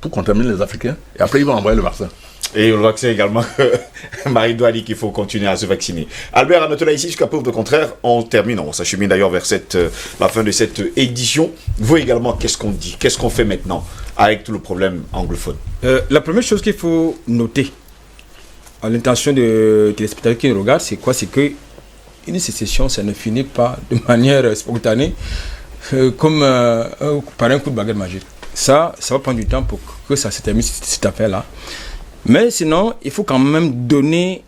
pour contaminer les Africains, et après ils vont envoyer le vaccin. Et le vaccin également, Marie doit dire qu'il faut continuer à se vacciner. Albert, à notre ici, jusqu'à preuve de contraire, on termine, on s'achemine d'ailleurs vers la fin de cette édition. Vous également, qu'est-ce qu'on dit? Qu'est-ce qu'on fait maintenant avec tout le problème anglophone? La première chose qu'il faut noter à l'intention de téléspectateurs qui nous regardent, c'est quoi? C'est que une sécession, ça ne finit pas de manière spontanée comme par un coup de baguette magique. Ça va prendre du temps pour que ça se termine, cette affaire-là. Mais sinon, il faut quand même donner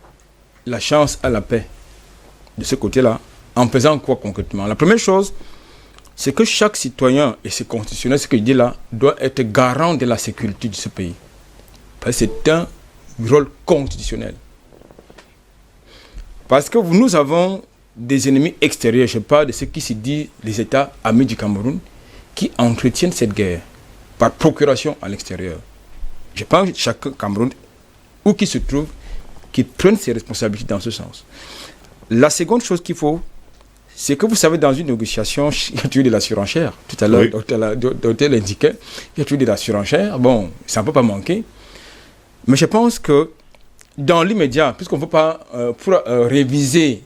la chance à la paix de ce côté-là, en faisant quoi concrètement? La première chose, c'est que chaque citoyen, et c'est constitutionnel ce que je dis là, doit être garant de la sécurité de ce pays. Parce que c'est un rôle constitutionnel. Parce que nous avons des ennemis extérieurs, je parle de ceux qui se disent les États amis du Cameroun, qui entretiennent cette guerre par procuration à l'extérieur. Je pense que chaque Cameroun, où qu'il se trouve, qui prenne ses responsabilités dans ce sens. La seconde chose qu'il faut, c'est que vous savez, dans une négociation, il y a toujours de la surenchère. Tout à l'heure, le docteur l'indiquait, il y a toujours de la surenchère. Bon, ça ne peut pas manquer. Mais je pense que dans l'immédiat, puisqu'on ne peut pas, pour réviser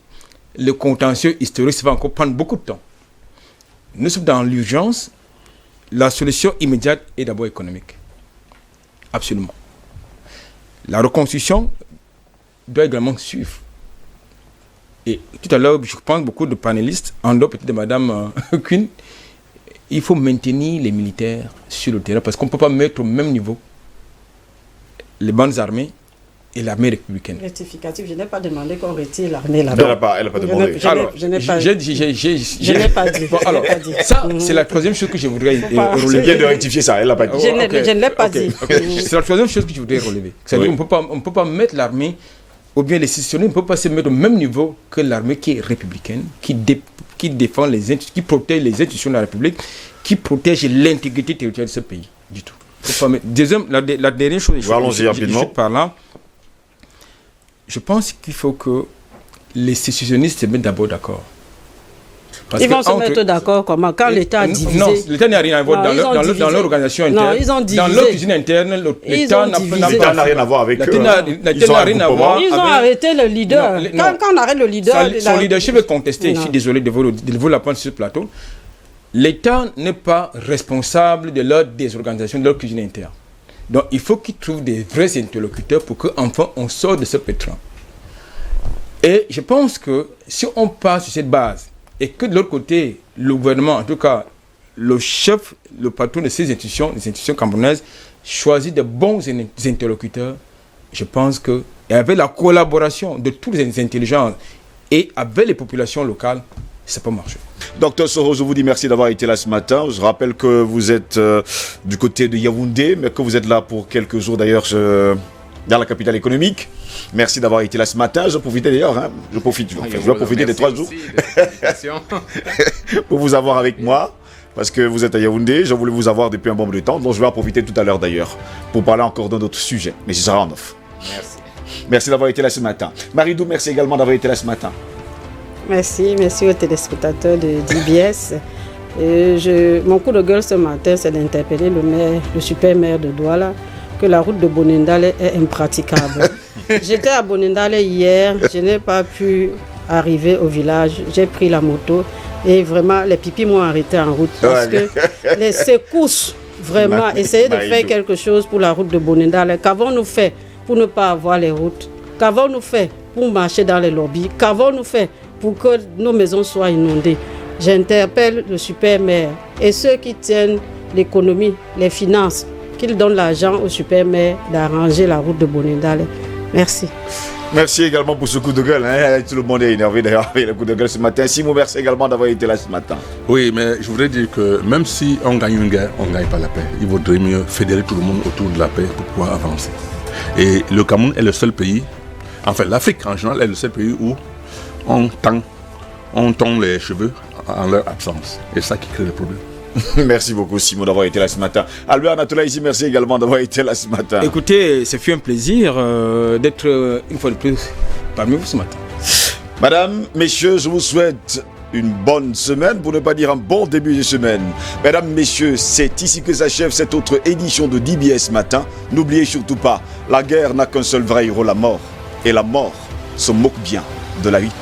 le contentieux historique, ça va encore prendre beaucoup de temps. Nous sommes dans l'urgence. La solution immédiate est d'abord économique. Absolument. La reconstruction doit également suivre. Et tout à l'heure, je pense beaucoup de panélistes, en dehors peut-être de Mme Kuhn, il faut maintenir les militaires sur le terrain parce qu'on ne peut pas mettre au même niveau les bandes armées et l'armée républicaine. Rectificatif, je n'ai pas demandé qu'on retire l'armée là-bas. Elle n'a pas demandé. Je n'ai pas dit. Bon, alors, ça, c'est la troisième chose que je voudrais relever. C'est bien de rectifier ça, elle n'a pas dit. Je ne l'ai pas dit. C'est la troisième chose que je voudrais relever. C'est-à-dire qu'on ne peut pas mettre l'armée, ou bien les sécessionnistes ne peuvent pas se mettre au même niveau que l'armée qui est républicaine, qui défend qui protège les institutions de la République, qui protège l'intégrité territoriale de ce pays. Du tout. Deuxième, la dernière chose, je par là. Je pense qu'il faut que les sécessionnistes se mettent d'abord d'accord. Ils vont se mettre d'accord comment? Quand l'État a divisé. Non, l'État n'a rien à voir dans leur organisation interne. Non, ils ont divisé. Dans leur cuisine interne, l'État n'a rien à voir avec eux. L'État n'a rien à voir. Ils ont arrêté le leader. Quand on arrête le leader. Son leadership est contesté. Je suis désolé de vous l'apprendre sur ce plateau. L'État n'est pas responsable de leur désorganisation, de leur cuisine interne. Donc il faut qu'ils trouvent des vrais interlocuteurs pour qu'enfin on sorte de ce pétrin. Et je pense que si on part sur cette base, et que de l'autre côté, le gouvernement, en tout cas le chef, le patron de ces institutions, les institutions camerounaises, choisit de bons interlocuteurs, je pense que, et avec la collaboration de toutes les intelligences et avec les populations locales, ça peut marcher. Docteur Soro, je vous dis merci d'avoir été là ce matin. Je rappelle que vous êtes du côté de Yaoundé, mais que vous êtes là pour quelques jours d'ailleurs dans la capitale économique. Merci d'avoir été là ce matin. Je profite d'ailleurs, je vais profiter des 3 jours pour vous avoir avec moi. Parce que vous êtes à Yaoundé, je voulais vous avoir depuis un bon bout de temps, donc je vais en profiter tout à l'heure d'ailleurs, pour parler encore d'un autre sujet, mais ce sera en off. Merci. Merci d'avoir été là ce matin. Marie-Dou, merci également d'avoir été là ce matin. Merci aux téléspectateurs de DBS. Mon coup de gueule ce matin, c'est d'interpeller le super maire de Douala, que la route de Bonendale est impraticable. J'étais à Bonendale hier, je n'ai pas pu arriver au village, j'ai pris la moto. Et vraiment, les pipis m'ont arrêté en route. Parce que les secousses, vraiment, essayer de faire quelque chose pour la route de Bonendale. Qu'avons-nous fait pour ne pas avoir les routes? Qu'avons-nous fait pour marcher dans les lobbies? Qu'avons-nous fait pour que nos maisons soient inondées? J'interpelle le super maire et ceux qui tiennent l'économie, les finances, qu'ils donnent l'argent au super maire d'arranger la route de Bonendale. Merci. Merci également pour ce coup de gueule. Tout le monde est énervé d'ailleurs avec le coup de gueule ce matin. Simon, merci également d'avoir été là ce matin. Oui, mais je voudrais dire que même si on gagne une guerre, on ne gagne pas la paix. Il vaudrait mieux fédérer tout le monde autour de la paix pour pouvoir avancer. Et le Cameroun est le seul pays, enfin l'Afrique en général est le seul pays où on tond les cheveux en leur absence. Et c'est ça qui crée le problème. Merci beaucoup Simon d'avoir été là ce matin. Albert Natola ici, merci également d'avoir été là ce matin. Écoutez, ce fut un plaisir d'être une fois de plus parmi vous ce matin. Madame, messieurs, je vous souhaite une bonne semaine, pour ne pas dire un bon début de semaine. Mesdames, messieurs, c'est ici que s'achève cette autre édition de DBS Matin. N'oubliez surtout pas, la guerre n'a qu'un seul vrai héros, la mort. Et la mort se moque bien de la vie.